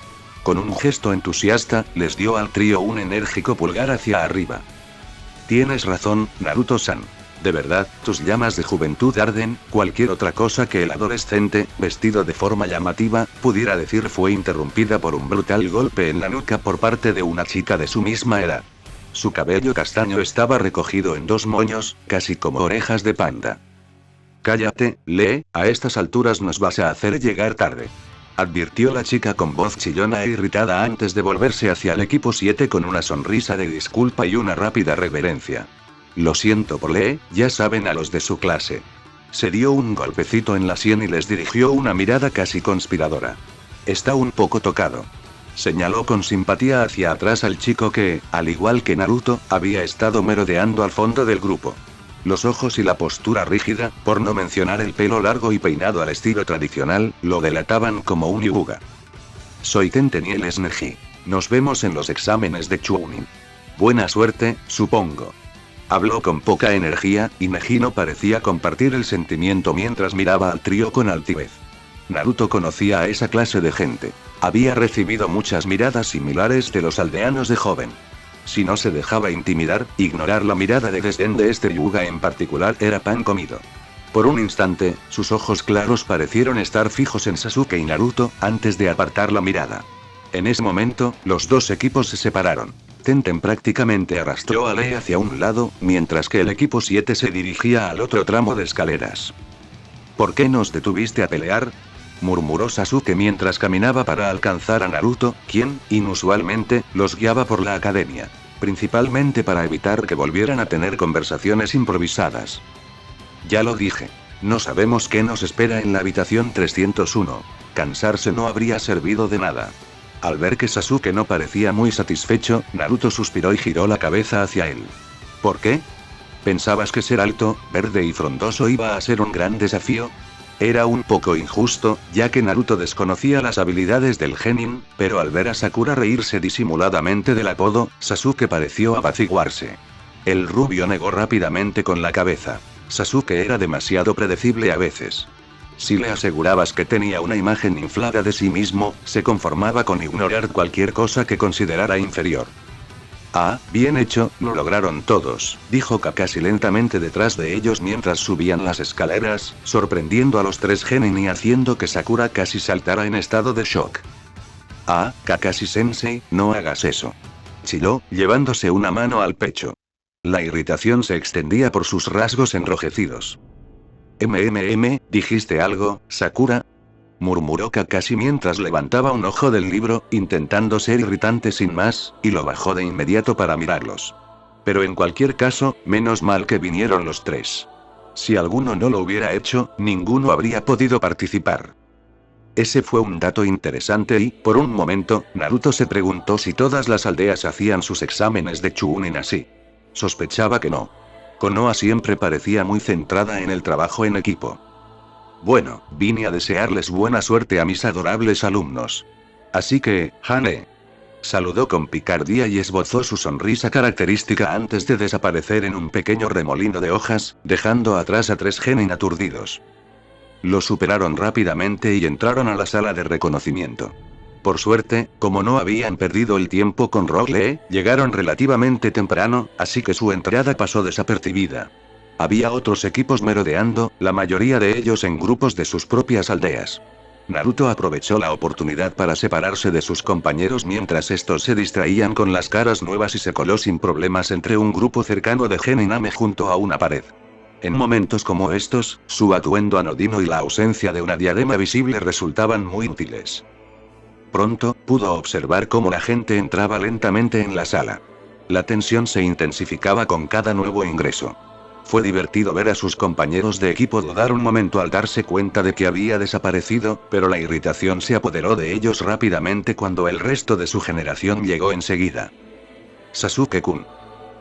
Speaker 1: Con un gesto entusiasta, les dio al trío un enérgico pulgar hacia arriba. Tienes razón, Naruto-san. De verdad, tus llamas de juventud arden, cualquier otra cosa que el adolescente, vestido de forma llamativa, pudiera decir fue interrumpida por un brutal golpe en la nuca por parte de una chica de su misma edad. Su cabello castaño estaba recogido en dos moños, casi como orejas de panda. Cállate, Lee, a estas alturas nos vas a hacer llegar tarde. Advirtió la chica con voz chillona e irritada antes de volverse hacia el equipo 7 con una sonrisa de disculpa y una rápida reverencia. Lo siento por Lee, ya saben a los de su clase. Se dio un golpecito en la sien y les dirigió una mirada casi conspiradora. Está un poco tocado. Señaló con simpatía hacia atrás al chico que, al igual que Naruto, había estado merodeando al fondo del grupo. Los ojos y la postura rígida, por no mencionar el pelo largo y peinado al estilo tradicional, lo delataban como un yuga. Soy Tenteniel Neji. Nos vemos en los exámenes de Chunin. Buena suerte, supongo. Habló con poca energía, y Neji no parecía compartir el sentimiento mientras miraba al trío con altivez. Naruto conocía a esa clase de gente. Había recibido muchas miradas similares de los aldeanos de joven. Si no se dejaba intimidar, ignorar la mirada de desdén de este yuga en particular era pan comido. Por un instante, sus ojos claros parecieron estar fijos en Sasuke y Naruto, antes de apartar la mirada. En ese momento, los dos equipos se separaron. Tenten prácticamente arrastró a Lee hacia un lado, mientras que el equipo 7 se dirigía al otro tramo de escaleras. ¿Por qué nos detuviste a pelear?, murmuró Sasuke mientras caminaba para alcanzar a Naruto, quien, inusualmente, los guiaba por la academia. Principalmente para evitar que volvieran a tener conversaciones improvisadas. Ya lo dije. No sabemos qué nos espera en la habitación 301. Cansarse no habría servido de nada. Al ver que Sasuke no parecía muy satisfecho, Naruto suspiró y giró la cabeza hacia él. ¿Por qué? ¿Pensabas que ser alto, verde y frondoso iba a ser un gran desafío? Era un poco injusto, ya que Naruto desconocía las habilidades del genin, pero al ver a Sakura reírse disimuladamente del apodo, Sasuke pareció apaciguarse. El rubio negó rápidamente con la cabeza. Sasuke era demasiado predecible a veces. Si le asegurabas que tenía una imagen inflada de sí mismo, se conformaba con ignorar cualquier cosa que considerara inferior. Ah, bien hecho, lo lograron todos, dijo Kakashi lentamente detrás de ellos mientras subían las escaleras, sorprendiendo a los tres genin y haciendo que Sakura casi saltara en estado de shock. Ah, Kakashi-sensei, no hagas eso. Chilló, llevándose una mano al pecho. La irritación se extendía por sus rasgos enrojecidos. ¿Dijiste algo, Sakura?, murmuró Kakashi mientras levantaba un ojo del libro, intentando ser irritante sin más, y lo bajó de inmediato para mirarlos. Pero en cualquier caso, menos mal que vinieron los tres. Si alguno no lo hubiera hecho, ninguno habría podido participar. Ese fue un dato interesante y, por un momento, Naruto se preguntó si todas las aldeas hacían sus exámenes de Chunin así. Sospechaba que no. Konoha siempre parecía muy centrada en el trabajo en equipo. Bueno, vine a desearles buena suerte a mis adorables alumnos. Así que, Hane. Saludó con picardía y esbozó su sonrisa característica antes de desaparecer en un pequeño remolino de hojas, dejando atrás a 3 genin aturdidos. Lo superaron rápidamente y entraron a la sala de reconocimiento. Por suerte, como no habían perdido el tiempo con Rock Lee, llegaron relativamente temprano, así que su entrada pasó desapercibida. Había otros equipos merodeando, la mayoría de ellos en grupos de sus propias aldeas. Naruto aprovechó la oportunidad para separarse de sus compañeros mientras estos se distraían con las caras nuevas y se coló sin problemas entre un grupo cercano de Genin-ame junto a una pared. En momentos como estos, su atuendo anodino y la ausencia de una diadema visible resultaban muy útiles. Pronto, pudo observar cómo la gente entraba lentamente en la sala. La tensión se intensificaba con cada nuevo ingreso. Fue divertido ver a sus compañeros de equipo dudar un momento al darse cuenta de que había desaparecido, pero la irritación se apoderó de ellos rápidamente cuando el resto de su generación llegó enseguida. Sasuke-kun.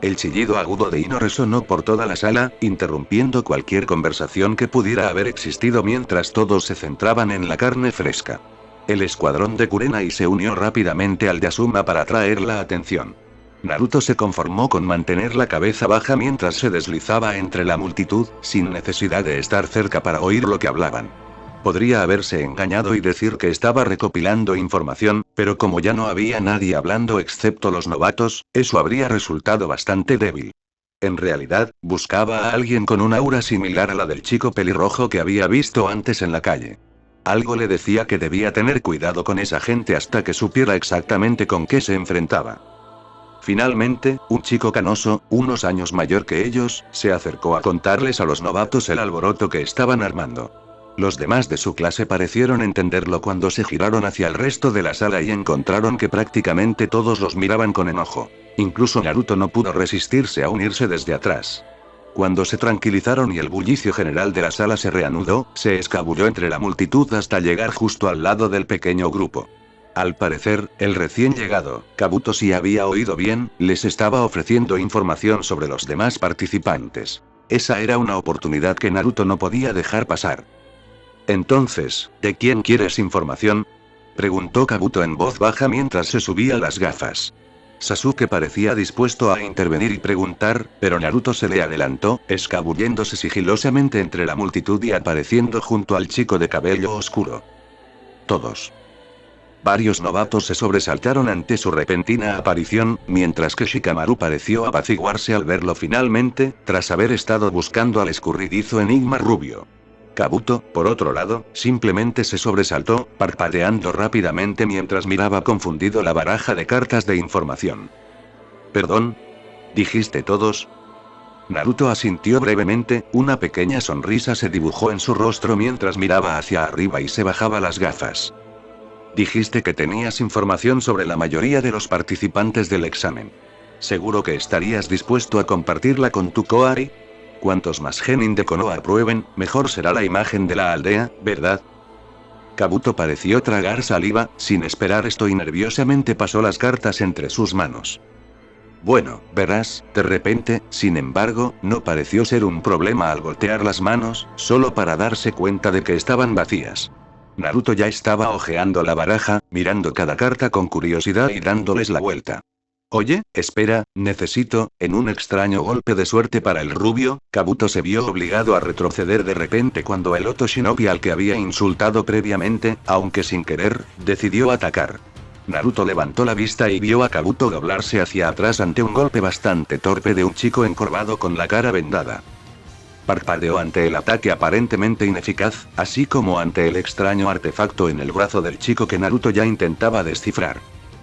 Speaker 1: El chillido agudo de Ino resonó por toda la sala, interrumpiendo cualquier conversación que pudiera haber existido mientras todos se centraban en la carne fresca. El escuadrón de Kurenai se unió rápidamente al de Asuma para atraer la atención. Naruto se conformó con mantener la cabeza baja mientras se deslizaba entre la multitud, sin necesidad de estar cerca para oír lo que hablaban. Podría haberse engañado y decir que estaba recopilando información, pero como ya no había nadie hablando excepto los novatos, eso habría resultado bastante débil. En realidad, buscaba a alguien con un aura similar a la del chico pelirrojo que había visto antes en la calle. Algo le decía que debía tener cuidado con esa gente hasta que supiera exactamente con qué se enfrentaba. Finalmente, un chico canoso, unos años mayor que ellos, se acercó a contarles a los novatos el alboroto que estaban armando. Los demás de su clase parecieron entenderlo cuando se giraron hacia el resto de la sala y encontraron que prácticamente todos los miraban con enojo. Incluso Naruto no pudo resistirse a unirse desde atrás. Cuando se tranquilizaron y el bullicio general de la sala se reanudó, se escabulló entre la multitud hasta llegar justo al lado del pequeño grupo. Al parecer, el recién llegado, Kabuto, si había oído bien, les estaba ofreciendo información sobre los demás participantes. Esa era una oportunidad que Naruto no podía dejar pasar. Entonces, ¿de quién quieres información?, preguntó Kabuto en voz baja mientras se subía las gafas. Sasuke parecía dispuesto a intervenir y preguntar, pero Naruto se le adelantó, escabulléndose sigilosamente entre la multitud y apareciendo junto al chico de cabello oscuro. Todos. Varios novatos se sobresaltaron ante su repentina aparición, mientras que Shikamaru pareció apaciguarse al verlo finalmente, tras haber estado buscando al escurridizo enigma rubio. Kabuto, por otro lado, simplemente se sobresaltó, parpadeando rápidamente mientras miraba confundido la baraja de cartas de información. ¿Perdón? ¿Dijiste todos? Naruto asintió brevemente, una pequeña sonrisa se dibujó en su rostro mientras miraba hacia arriba y se bajaba las gafas. Dijiste que tenías información sobre la mayoría de los participantes del examen. ¿Seguro que estarías dispuesto a compartirla con tu Koari? Cuantos más genin de Konoha aprueben, mejor será la imagen de la aldea, ¿verdad? Kabuto pareció tragar saliva, sin esperar esto y nerviosamente pasó las cartas entre sus manos. Bueno, verás, de repente, sin embargo, no pareció ser un problema al voltear las manos, solo para darse cuenta de que estaban vacías. Naruto ya estaba hojeando la baraja, mirando cada carta con curiosidad y dándoles la vuelta. Oye, espera, necesito, en un extraño golpe de suerte para el rubio, Kabuto se vio obligado a retroceder de repente cuando el otro shinobi al que había insultado previamente, aunque sin querer, decidió atacar. Naruto levantó la vista y vio a Kabuto doblarse hacia atrás ante un golpe bastante torpe de un chico encorvado con la cara vendada. Parpadeó ante el ataque aparentemente ineficaz, así como ante el extraño artefacto en el brazo del chico que Naruto ya intentaba descifrar.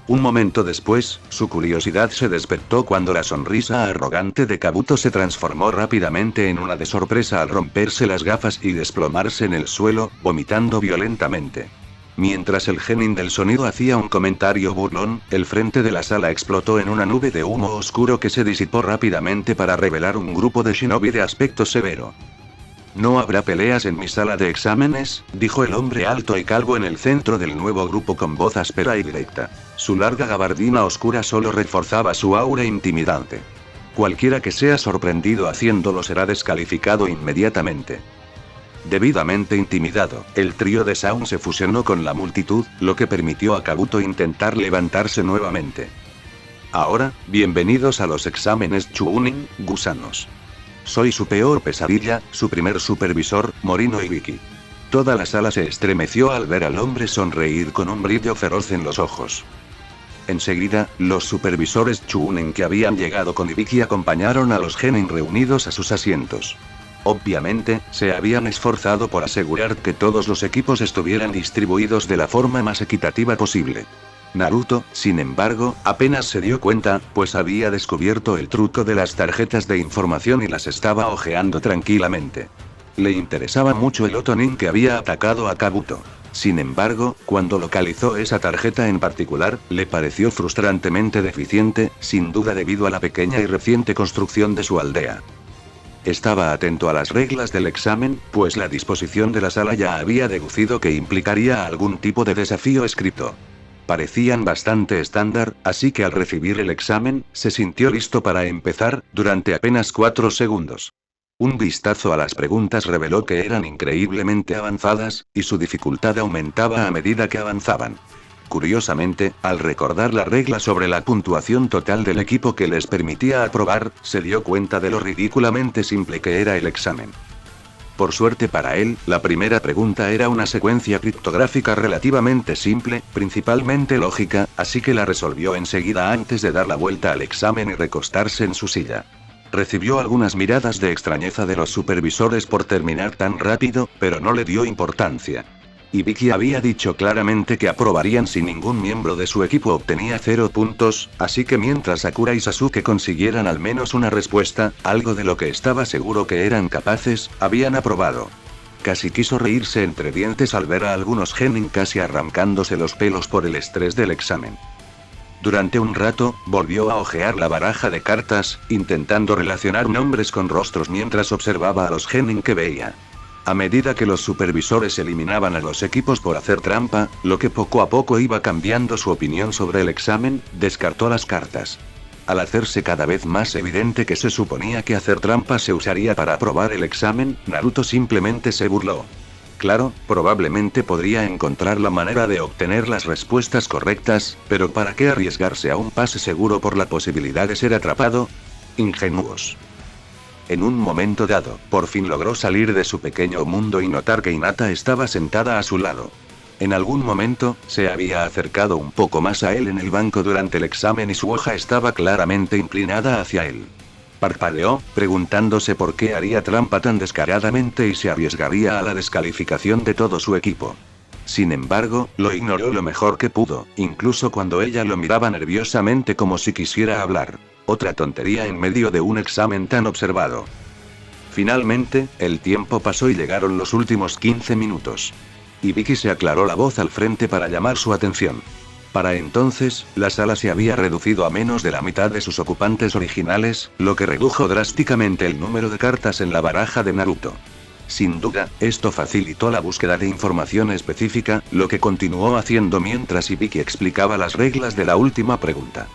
Speaker 1: Un momento después, su curiosidad se despertó cuando la sonrisa arrogante de Kabuto se transformó rápidamente en una de sorpresa al romperse las gafas y desplomarse en el suelo, vomitando violentamente. Mientras el genin del sonido hacía un comentario burlón, el frente de la sala explotó en una nube de humo oscuro que se disipó rápidamente para revelar un grupo de shinobi de aspecto severo. No habrá peleas en mi sala de exámenes, dijo el hombre alto y calvo en el centro del nuevo grupo con voz áspera y directa. Su larga gabardina oscura solo reforzaba su aura intimidante. Cualquiera que sea sorprendido haciéndolo será descalificado inmediatamente. Debidamente intimidado, el trío de Sound se fusionó con la multitud, lo que permitió a Kabuto intentar levantarse nuevamente. Ahora, bienvenidos a los exámenes Chunin, gusanos. Soy su peor pesadilla, su primer supervisor, Morino Hibiki. Toda la sala se estremeció al ver al hombre sonreír con un brillo feroz en los ojos. Enseguida, los supervisores Chunin que habían llegado con Hibiki acompañaron a los genin reunidos a sus asientos. Obviamente, se habían esforzado por asegurar que todos los equipos estuvieran distribuidos de la forma más equitativa posible. Naruto, sin embargo, apenas se dio cuenta, pues había descubierto el truco de las tarjetas de información y las estaba hojeando tranquilamente. Le interesaba mucho el Otonin que había atacado a Kabuto. Sin embargo, cuando localizó esa tarjeta en particular, le pareció frustrantemente deficiente, sin duda debido a la pequeña y reciente construcción de su aldea. Estaba atento a las reglas del examen, pues la disposición de la sala ya había deducido que implicaría algún tipo de desafío escrito. Parecían bastante estándar, así que al recibir el examen, se sintió listo para empezar, durante apenas 4 segundos. Un vistazo a las preguntas reveló que eran increíblemente avanzadas, y su dificultad aumentaba a medida que avanzaban. Curiosamente, al recordar la regla sobre la puntuación total del equipo que les permitía aprobar, se dio cuenta de lo ridículamente simple que era el examen. Por suerte para él, la primera pregunta era una secuencia criptográfica relativamente simple, principalmente lógica, así que la resolvió enseguida antes de dar la vuelta al examen y recostarse en su silla. Recibió algunas miradas de extrañeza de los supervisores por terminar tan rápido, pero no le dio importancia. Hibiki había dicho claramente que aprobarían si ningún miembro de su equipo obtenía 0 puntos, así que mientras Sakura y Sasuke consiguieran al menos una respuesta, algo de lo que estaba seguro que eran capaces, habían aprobado. Casi quiso reírse entre dientes al ver a algunos genin casi arrancándose los pelos por el estrés del examen. Durante un rato, volvió a hojear la baraja de cartas, intentando relacionar nombres con rostros mientras observaba a los genin que veía. A medida que los supervisores eliminaban a los equipos por hacer trampa, lo que poco a poco iba cambiando su opinión sobre el examen, descartó las cartas. Al hacerse cada vez más evidente que se suponía que hacer trampa se usaría para aprobar el examen, Naruto simplemente se burló. Claro, probablemente podría encontrar la manera de obtener las respuestas correctas, pero ¿para qué arriesgarse a un pase seguro por la posibilidad de ser atrapado? Ingenuos. En un momento dado, por fin logró salir de su pequeño mundo y notar que Hinata estaba sentada a su lado. En algún momento, se había acercado un poco más a él en el banco durante el examen y su hoja estaba claramente inclinada hacia él. Parpadeó, preguntándose por qué haría trampa tan descaradamente y se arriesgaría a la descalificación de todo su equipo. Sin embargo, lo ignoró lo mejor que pudo, incluso cuando ella lo miraba nerviosamente como si quisiera hablar. Otra tontería en medio de un examen tan observado. Finalmente, el tiempo pasó y llegaron los últimos 15 minutos. Hibiki se aclaró la voz al frente para llamar su atención. Para entonces, la sala se había reducido a menos de la mitad de sus ocupantes originales, lo que redujo drásticamente el número de cartas en la baraja de Naruto. Sin duda, esto facilitó la búsqueda de información específica, lo que continuó haciendo mientras Hibiki explicaba las reglas de la última pregunta.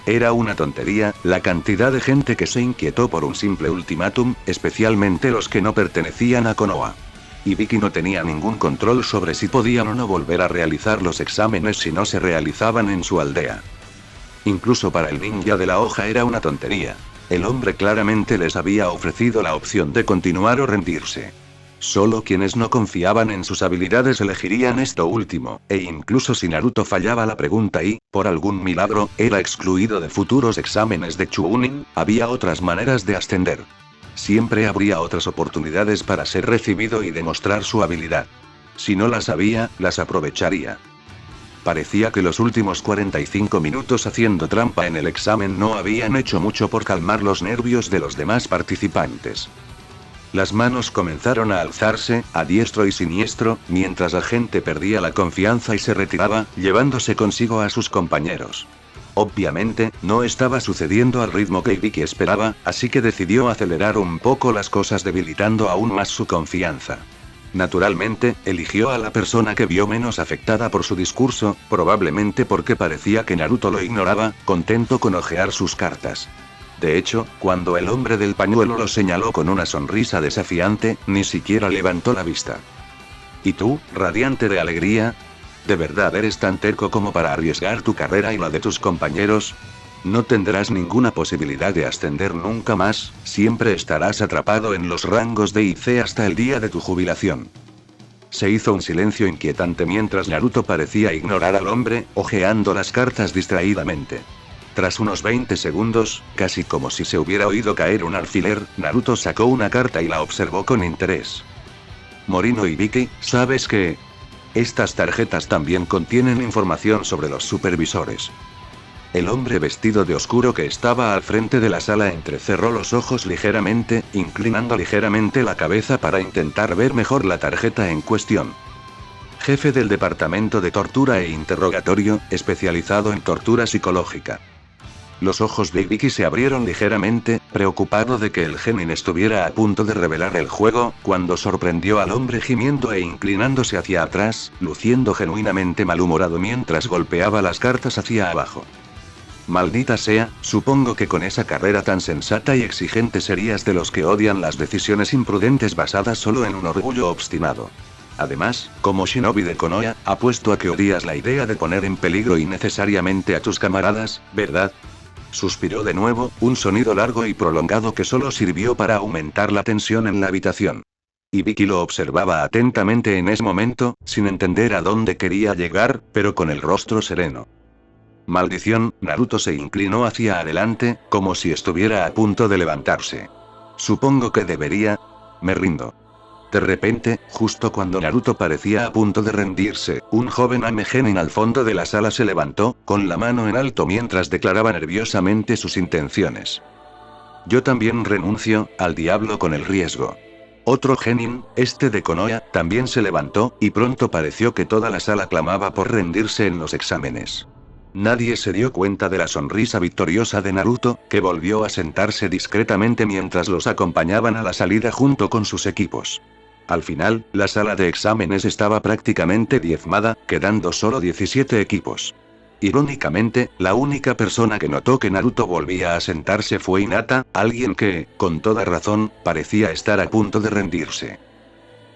Speaker 1: Era una tontería, la cantidad de gente que se inquietó por un simple ultimátum, especialmente los que no pertenecían a Konoha. Hibiki no tenía ningún control sobre si podían o no volver a realizar los exámenes si no se realizaban en su aldea. Incluso para el ninja de la hoja era una tontería. El hombre claramente les había ofrecido la opción de continuar o rendirse. Solo quienes no confiaban en sus habilidades elegirían esto último, e incluso si Naruto fallaba la pregunta y, por algún milagro, era excluido de futuros exámenes de Chunin, había otras maneras de ascender. Siempre habría otras oportunidades para ser recibido y demostrar su habilidad. Si no las había, las aprovecharía. Parecía que los últimos 45 minutos haciendo trampa en el examen no habían hecho mucho por calmar los nervios de los demás participantes. Las manos comenzaron a alzarse, a diestro y siniestro, mientras la gente perdía la confianza y se retiraba, llevándose consigo a sus compañeros. Obviamente, no estaba sucediendo al ritmo que Hibiki esperaba, así que decidió acelerar un poco las cosas debilitando aún más su confianza. Naturalmente, eligió a la persona que vio menos afectada por su discurso, probablemente porque parecía que Naruto lo ignoraba, contento con hojear sus cartas. De hecho, cuando el hombre del pañuelo lo señaló con una sonrisa desafiante, ni siquiera levantó la vista. ¿Y tú, radiante de alegría? ¿De verdad eres tan terco como para arriesgar tu carrera y la de tus compañeros? No tendrás ninguna posibilidad de ascender nunca más, siempre estarás atrapado en los rangos D y C hasta el día de tu jubilación. Se hizo un silencio inquietante mientras Naruto parecía ignorar al hombre, hojeando las cartas distraídamente. Tras unos 20 segundos, casi como si se hubiera oído caer un alfiler, Naruto sacó una carta y la observó con interés. Morino y Vicky, ¿sabes qué? Estas tarjetas también contienen información sobre los supervisores. El hombre vestido de oscuro que estaba al frente de la sala entrecerró los ojos ligeramente, inclinando ligeramente la cabeza para intentar ver mejor la tarjeta en cuestión. Jefe del Departamento de Tortura e Interrogatorio, especializado en tortura psicológica. Los ojos de Vicky se abrieron ligeramente, preocupado de que el genin estuviera a punto de revelar el juego, cuando sorprendió al hombre gimiendo e inclinándose hacia atrás, luciendo genuinamente malhumorado mientras golpeaba las cartas hacia abajo. Maldita sea, supongo que con esa carrera tan sensata y exigente serías de los que odian las decisiones imprudentes basadas solo en un orgullo obstinado. Además, como shinobi de Konoha, apuesto a que odias la idea de poner en peligro innecesariamente a tus camaradas, ¿verdad? Suspiró de nuevo, un sonido largo y prolongado que solo sirvió para aumentar la tensión en la habitación. Y Vicky lo observaba atentamente en ese momento, sin entender a dónde quería llegar, pero con el rostro sereno. Maldición, Naruto se inclinó hacia adelante, como si estuviera a punto de levantarse. Supongo que debería. Me rindo. De repente, justo cuando Naruto parecía a punto de rendirse, un joven Ame Genin al fondo de la sala se levantó, con la mano en alto mientras declaraba nerviosamente sus intenciones. Yo también renuncio, al diablo con el riesgo. Otro genin, este de Konoha, también se levantó, y pronto pareció que toda la sala clamaba por rendirse en los exámenes. Nadie se dio cuenta de la sonrisa victoriosa de Naruto, que volvió a sentarse discretamente mientras los acompañaban a la salida junto con sus equipos. Al final, la sala de exámenes estaba prácticamente diezmada, quedando solo 17 equipos. Irónicamente, la única persona que notó que Naruto volvía a sentarse fue Hinata, alguien que, con toda razón, parecía estar a punto de rendirse.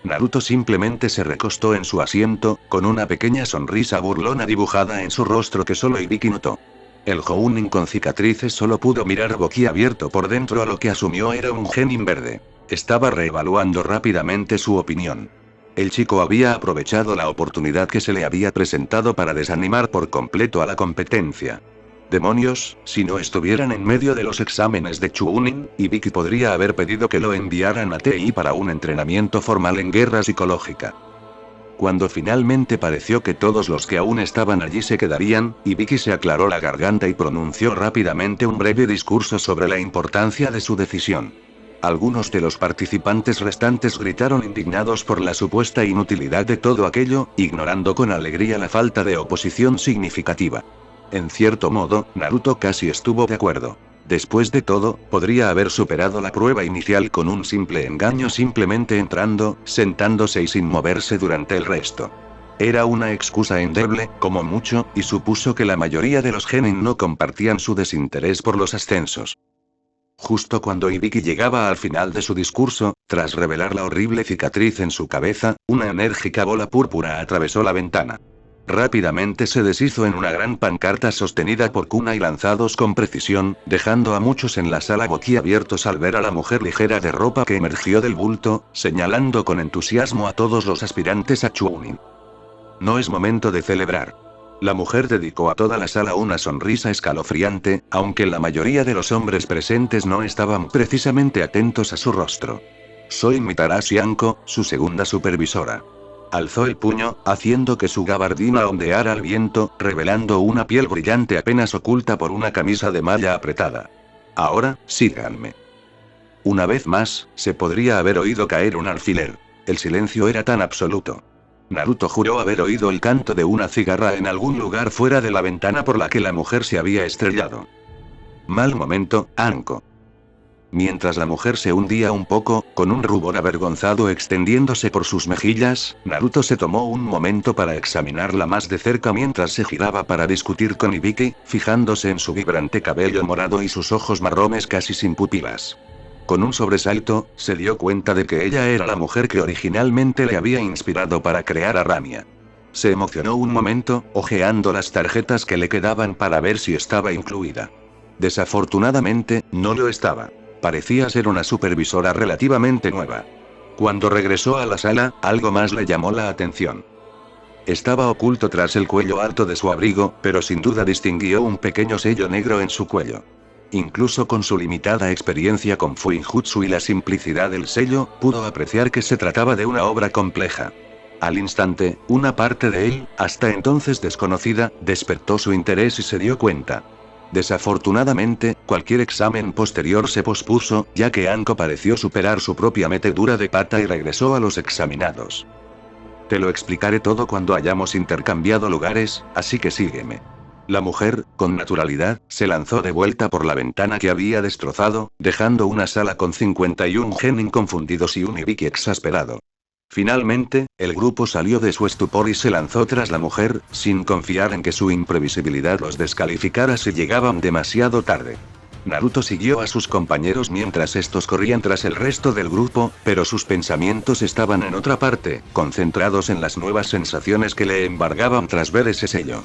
Speaker 1: Naruto simplemente se recostó en su asiento, con una pequeña sonrisa burlona dibujada en su rostro que solo Ibiki notó. El Jounin con cicatrices solo pudo mirar boquiabierto por dentro a lo que asumió era un genin verde. Estaba reevaluando rápidamente su opinión. El chico había aprovechado la oportunidad que se le había presentado para desanimar por completo a la competencia. Demonios, si no estuvieran en medio de los exámenes de Chunin, Ibiki podría haber pedido que lo enviaran a TI para un entrenamiento formal en guerra psicológica. Cuando finalmente pareció que todos los que aún estaban allí se quedarían, Ibiki se aclaró la garganta y pronunció rápidamente un breve discurso sobre la importancia de su decisión. Algunos de los participantes restantes gritaron indignados por la supuesta inutilidad de todo aquello, ignorando con alegría la falta de oposición significativa. En cierto modo, Naruto casi estuvo de acuerdo. Después de todo, podría haber superado la prueba inicial con un simple engaño simplemente entrando, sentándose y sin moverse durante el resto. Era una excusa endeble, como mucho, y supuso que la mayoría de los genin no compartían su desinterés por los ascensos. Justo cuando Ibiki llegaba al final de su discurso, tras revelar la horrible cicatriz en su cabeza, una enérgica bola púrpura atravesó la ventana. Rápidamente se deshizo en una gran pancarta sostenida por kunai lanzados con precisión, dejando a muchos en la sala boquiabiertos al ver a la mujer ligera de ropa que emergió del bulto, señalando con entusiasmo a todos los aspirantes a Chunin. No es momento de celebrar. La mujer dedicó a toda la sala una sonrisa escalofriante, aunque la mayoría de los hombres presentes no estaban precisamente atentos a su rostro. Soy Mitarashi Anko, su segunda supervisora. Alzó el puño, haciendo que su gabardina ondeara al viento, revelando una piel brillante apenas oculta por una camisa de malla apretada. Ahora, síganme. Una vez más, se podría haber oído caer un alfiler. El silencio era tan absoluto. Naruto juró haber oído el canto de una cigarra en algún lugar fuera de la ventana por la que la mujer se había estrellado. Mal momento, Anko. Mientras la mujer se hundía un poco, con un rubor avergonzado extendiéndose por sus mejillas, Naruto se tomó un momento para examinarla más de cerca mientras se giraba para discutir con Ibiki, fijándose en su vibrante cabello morado y sus ojos marrones casi sin pupilas. Con un sobresalto, se dio cuenta de que ella era la mujer que originalmente le había inspirado para crear a Ramia. Se emocionó un momento, hojeando las tarjetas que le quedaban para ver si estaba incluida. Desafortunadamente, no lo estaba. Parecía ser una supervisora relativamente nueva. Cuando regresó a la sala, algo más le llamó la atención. Estaba oculto tras el cuello alto de su abrigo, pero sin duda distinguió un pequeño sello negro en su cuello. Incluso con su limitada experiencia con Fuinjutsu y la simplicidad del sello, pudo apreciar que se trataba de una obra compleja. Al instante, una parte de él, hasta entonces desconocida, despertó su interés y se dio cuenta. Desafortunadamente, cualquier examen posterior se pospuso, ya que Anko pareció superar su propia metedura de pata y regresó a los examinados. Te lo explicaré todo cuando hayamos intercambiado lugares, así que sígueme. La mujer, con naturalidad, se lanzó de vuelta por la ventana que había destrozado, dejando una sala con 51 genin confundidos y un Ibiki exasperado. Finalmente, el grupo salió de su estupor y se lanzó tras la mujer, sin confiar en que su imprevisibilidad los descalificara si llegaban demasiado tarde. Naruto siguió a sus compañeros mientras estos corrían tras el resto del grupo, pero sus pensamientos estaban en otra parte, concentrados en las nuevas sensaciones que le embargaban tras ver ese sello.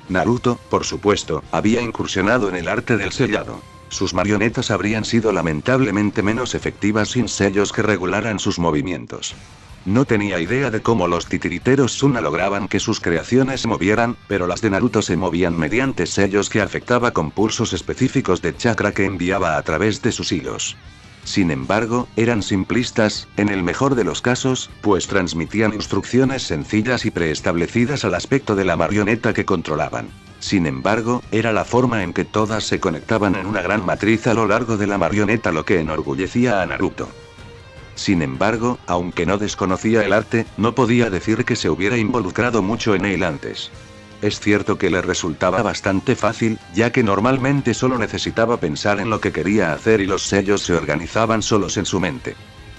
Speaker 1: Naruto, por supuesto, había incursionado en el arte del sellado. Sus marionetas habrían sido lamentablemente menos efectivas sin sellos que regularan sus movimientos. No tenía idea de cómo los titiriteros Suna lograban que sus creaciones se movieran, pero las de Naruto se movían mediante sellos que afectaba con pulsos específicos de chakra que enviaba a través de sus hilos. Sin embargo, eran simplistas, en el mejor de los casos, pues transmitían instrucciones sencillas y preestablecidas al aspecto de la marioneta que controlaban. Sin embargo, era la forma en que todas se conectaban en una gran matriz a lo largo de la marioneta lo que enorgullecía a Naruto. Sin embargo, aunque no desconocía el arte, no podía decir que se hubiera involucrado mucho en él antes. Es cierto que le resultaba bastante fácil, ya que normalmente solo necesitaba pensar en lo que quería hacer y los sellos se organizaban solos en su mente.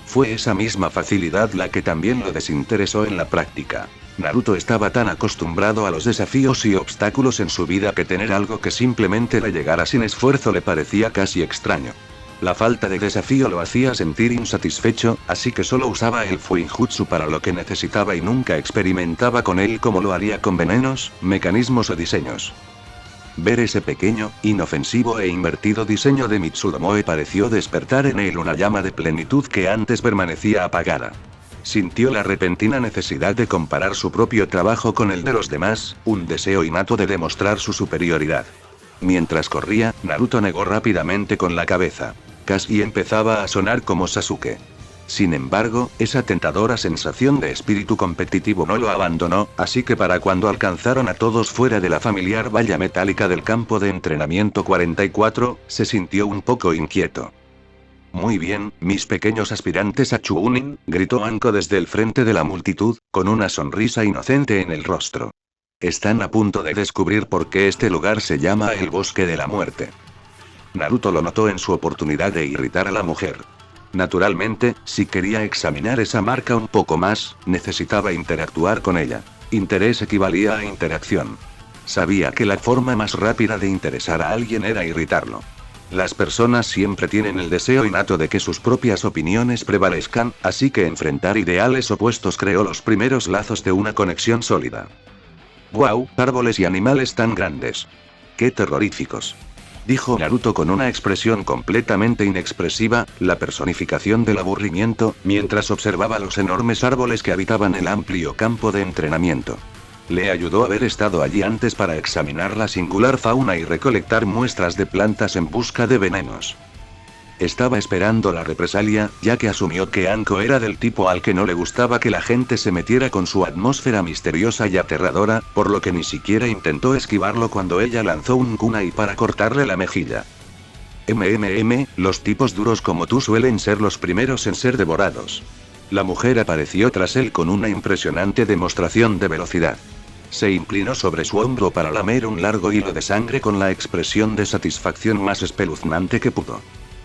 Speaker 1: Fue esa misma facilidad la que también lo desinteresó en la práctica. Naruto estaba tan acostumbrado a los desafíos y obstáculos en su vida que tener algo que simplemente le llegara sin esfuerzo le parecía casi extraño. La falta de desafío lo hacía sentir insatisfecho, así que solo usaba el Fuinjutsu para lo que necesitaba y nunca experimentaba con él como lo haría con venenos, mecanismos o diseños. Ver ese pequeño, inofensivo e invertido diseño de Mitsudomoe pareció despertar en él una llama de plenitud que antes permanecía apagada. Sintió la repentina necesidad de comparar su propio trabajo con el de los demás, un deseo innato de demostrar su superioridad. Mientras corría, Naruto negó rápidamente con la cabeza. Casi empezaba a sonar como Sasuke. Sin embargo, esa tentadora sensación de espíritu competitivo no lo abandonó, así que para cuando alcanzaron a todos fuera de la familiar valla metálica del campo de entrenamiento 44, se sintió un poco inquieto. Muy bien, mis pequeños aspirantes a Chunin, gritó Anko desde el frente de la multitud, con una sonrisa inocente en el rostro. Están a punto de descubrir por qué este lugar se llama el Bosque de la Muerte. Naruto lo notó en su oportunidad de irritar a la mujer. Naturalmente, si quería examinar esa marca un poco más, necesitaba interactuar con ella. Interés equivalía a interacción. Sabía que la forma más rápida de interesar a alguien era irritarlo. Las personas siempre tienen el deseo innato de que sus propias opiniones prevalezcan, así que enfrentar ideales opuestos creó los primeros lazos de una conexión sólida. ¡Guau! Árboles y animales tan grandes. ¡Qué terroríficos! Dijo Naruto con una expresión completamente inexpresiva, la personificación del aburrimiento, mientras observaba los enormes árboles que habitaban el amplio campo de entrenamiento. Le ayudó haber estado allí antes para examinar la singular fauna y recolectar muestras de plantas en busca de venenos. Estaba esperando la represalia, ya que asumió que Anko era del tipo al que no le gustaba que la gente se metiera con su atmósfera misteriosa y aterradora, por lo que ni siquiera intentó esquivarlo cuando ella lanzó un kunai para cortarle la mejilla. Los tipos duros como tú suelen ser los primeros en ser devorados. La mujer apareció tras él con una impresionante demostración de velocidad. Se inclinó sobre su hombro para lamer un largo hilo de sangre con la expresión de satisfacción más espeluznante que pudo.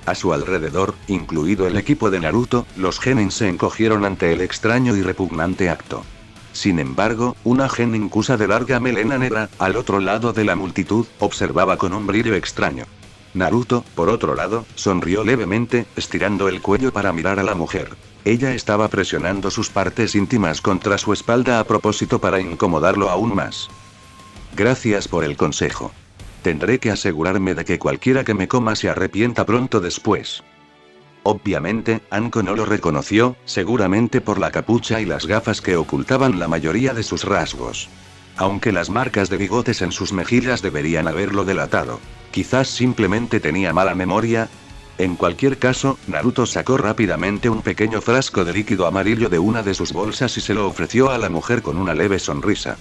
Speaker 1: A su alrededor, incluido el equipo de Naruto, los genin se encogieron ante el extraño y repugnante acto. Sin embargo, una genin kusa de larga melena negra, al otro lado de la multitud, observaba con un brillo extraño. Naruto, por otro lado, sonrió levemente, estirando el cuello para mirar a la mujer. Ella estaba presionando sus partes íntimas contra su espalda a propósito para incomodarlo aún más. Gracias por el consejo. Tendré que asegurarme de que cualquiera que me coma se arrepienta pronto después. Obviamente, Anko no lo reconoció, seguramente por la capucha y las gafas que ocultaban la mayoría de sus rasgos. Aunque las marcas de bigotes en sus mejillas deberían haberlo delatado. Quizás simplemente tenía mala memoria. En cualquier caso, Naruto sacó rápidamente un pequeño frasco de líquido amarillo de una de sus bolsas y se lo ofreció a la mujer con una leve sonrisa.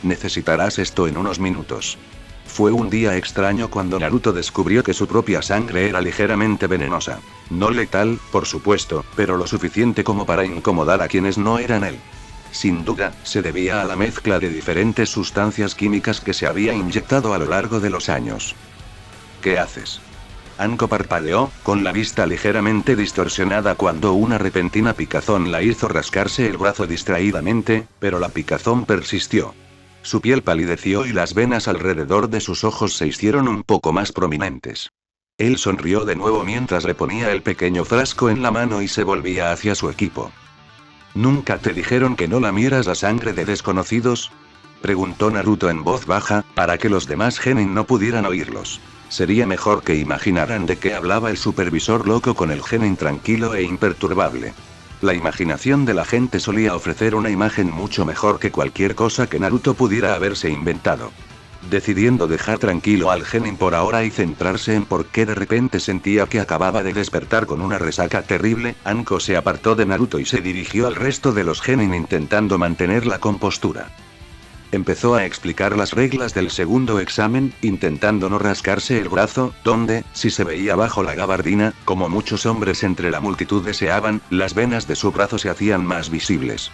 Speaker 1: Necesitarás esto en unos minutos. Fue un día extraño cuando Naruto descubrió que su propia sangre era ligeramente venenosa. No letal, por supuesto, pero lo suficiente como para incomodar a quienes no eran él. Sin duda, se debía a la mezcla de diferentes sustancias químicas que se había inyectado a lo largo de los años. ¿Qué haces? Anko parpadeó, con la vista ligeramente distorsionada cuando una repentina picazón la hizo rascarse el brazo distraídamente, pero la picazón persistió. Su piel palideció y las venas alrededor de sus ojos se hicieron un poco más prominentes. Él sonrió de nuevo mientras le ponía el pequeño frasco en la mano y se volvía hacia su equipo. ¿Nunca te dijeron que no lamieras la sangre de desconocidos? Preguntó Naruto en voz baja, para que los demás genin no pudieran oírlos. Sería mejor que imaginaran de qué hablaba el supervisor loco con el genin tranquilo e imperturbable. La imaginación de la gente solía ofrecer una imagen mucho mejor que cualquier cosa que Naruto pudiera haberse inventado. Decidiendo dejar tranquilo al genin por ahora y centrarse en por qué de repente sentía que acababa de despertar con una resaca terrible, Anko se apartó de Naruto y se dirigió al resto de los genin intentando mantener la compostura. Empezó a explicar las reglas del segundo examen, intentando no rascarse el brazo, donde, si se veía bajo la gabardina, como muchos hombres entre la multitud deseaban, las venas de su brazo se hacían más visibles.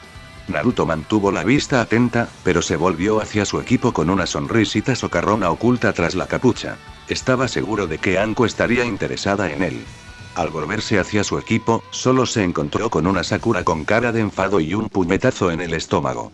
Speaker 1: Naruto mantuvo la vista atenta, pero se volvió hacia su equipo con una sonrisita socarrona oculta tras la capucha. Estaba seguro de que Anko estaría interesada en él. Al volverse hacia su equipo, solo se encontró con una Sakura con cara de enfado y un puñetazo en el estómago.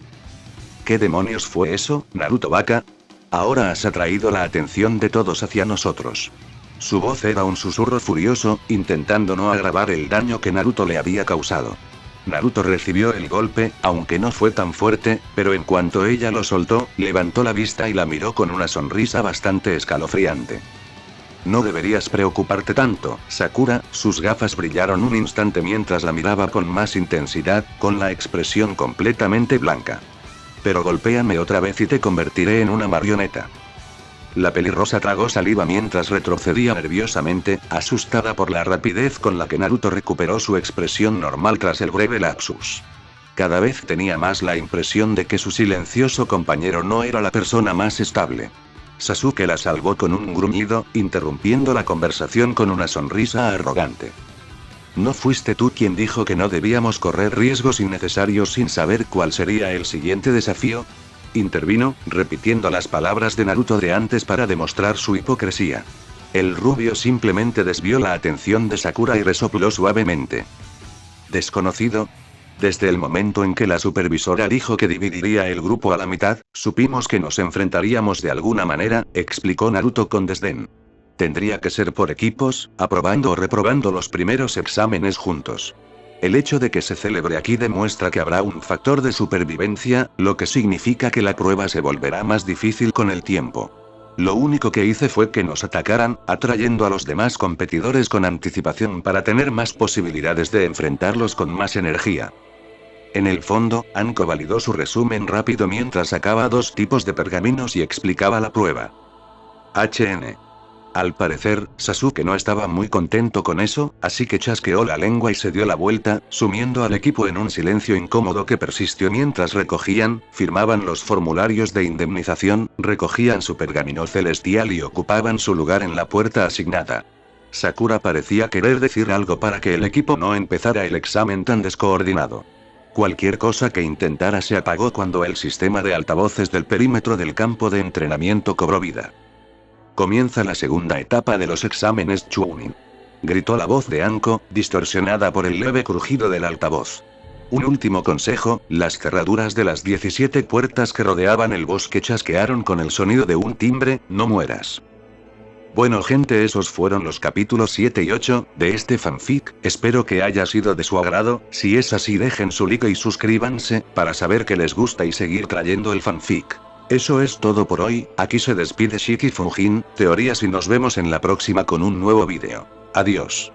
Speaker 1: ¿Qué demonios fue eso, Naruto Baka? Ahora has atraído la atención de todos hacia nosotros. Su voz era un susurro furioso, intentando no agravar el daño que Naruto le había causado. Naruto recibió el golpe, aunque no fue tan fuerte, pero en cuanto ella lo soltó, levantó la vista y la miró con una sonrisa bastante escalofriante. No deberías preocuparte tanto, Sakura. Sus gafas brillaron un instante mientras la miraba con más intensidad, con la expresión completamente blanca. Pero golpéame otra vez y te convertiré en una marioneta. La pelirrosa tragó saliva mientras retrocedía nerviosamente, asustada por la rapidez con la que Naruto recuperó su expresión normal tras el breve lapsus. Cada vez tenía más la impresión de que su silencioso compañero no era la persona más estable. Sasuke la salvó con un gruñido, interrumpiendo la conversación con una sonrisa arrogante. ¿No fuiste tú quien dijo que no debíamos correr riesgos innecesarios sin saber cuál sería el siguiente desafío? Intervino, repitiendo las palabras de Naruto de antes para demostrar su hipocresía. El rubio simplemente desvió la atención de Sakura y resopló suavemente. ¿Desconocido? Desde el momento en que la supervisora dijo que dividiría el grupo a la mitad, supimos que nos enfrentaríamos de alguna manera, explicó Naruto con desdén. Tendría que ser por equipos, aprobando o reprobando los primeros exámenes juntos. El hecho de que se celebre aquí demuestra que habrá un factor de supervivencia, lo que significa que la prueba se volverá más difícil con el tiempo. Lo único que hice fue que nos atacaran, atrayendo a los demás competidores con anticipación para tener más posibilidades de enfrentarlos con más energía. En el fondo, Anko validó su resumen rápido mientras sacaba 2 tipos de pergaminos y explicaba la prueba. HN. Al parecer, Sasuke no estaba muy contento con eso, así que chasqueó la lengua y se dio la vuelta, sumiendo al equipo en un silencio incómodo que persistió mientras recogían, firmaban los formularios de indemnización, recogían su pergamino celestial y ocupaban su lugar en la puerta asignada. Sakura parecía querer decir algo para que el equipo no empezara el examen tan descoordinado. Cualquier cosa que intentara se apagó cuando el sistema de altavoces del perímetro del campo de entrenamiento cobró vida. Comienza la segunda etapa de los exámenes Chunin. Gritó la voz de Anko, distorsionada por el leve crujido del altavoz. Un último consejo, las cerraduras de las 17 puertas que rodeaban el bosque chasquearon con el sonido de un timbre, no mueras. Bueno gente, esos fueron los capítulos 7 y 8, de este fanfic, espero que haya sido de su agrado, si es así dejen su like y suscríbanse, para saber que les gusta y seguir trayendo el fanfic. Eso es todo por hoy, aquí se despide Shiki Fujin, Teorías y nos vemos en la próxima con un nuevo vídeo. Adiós.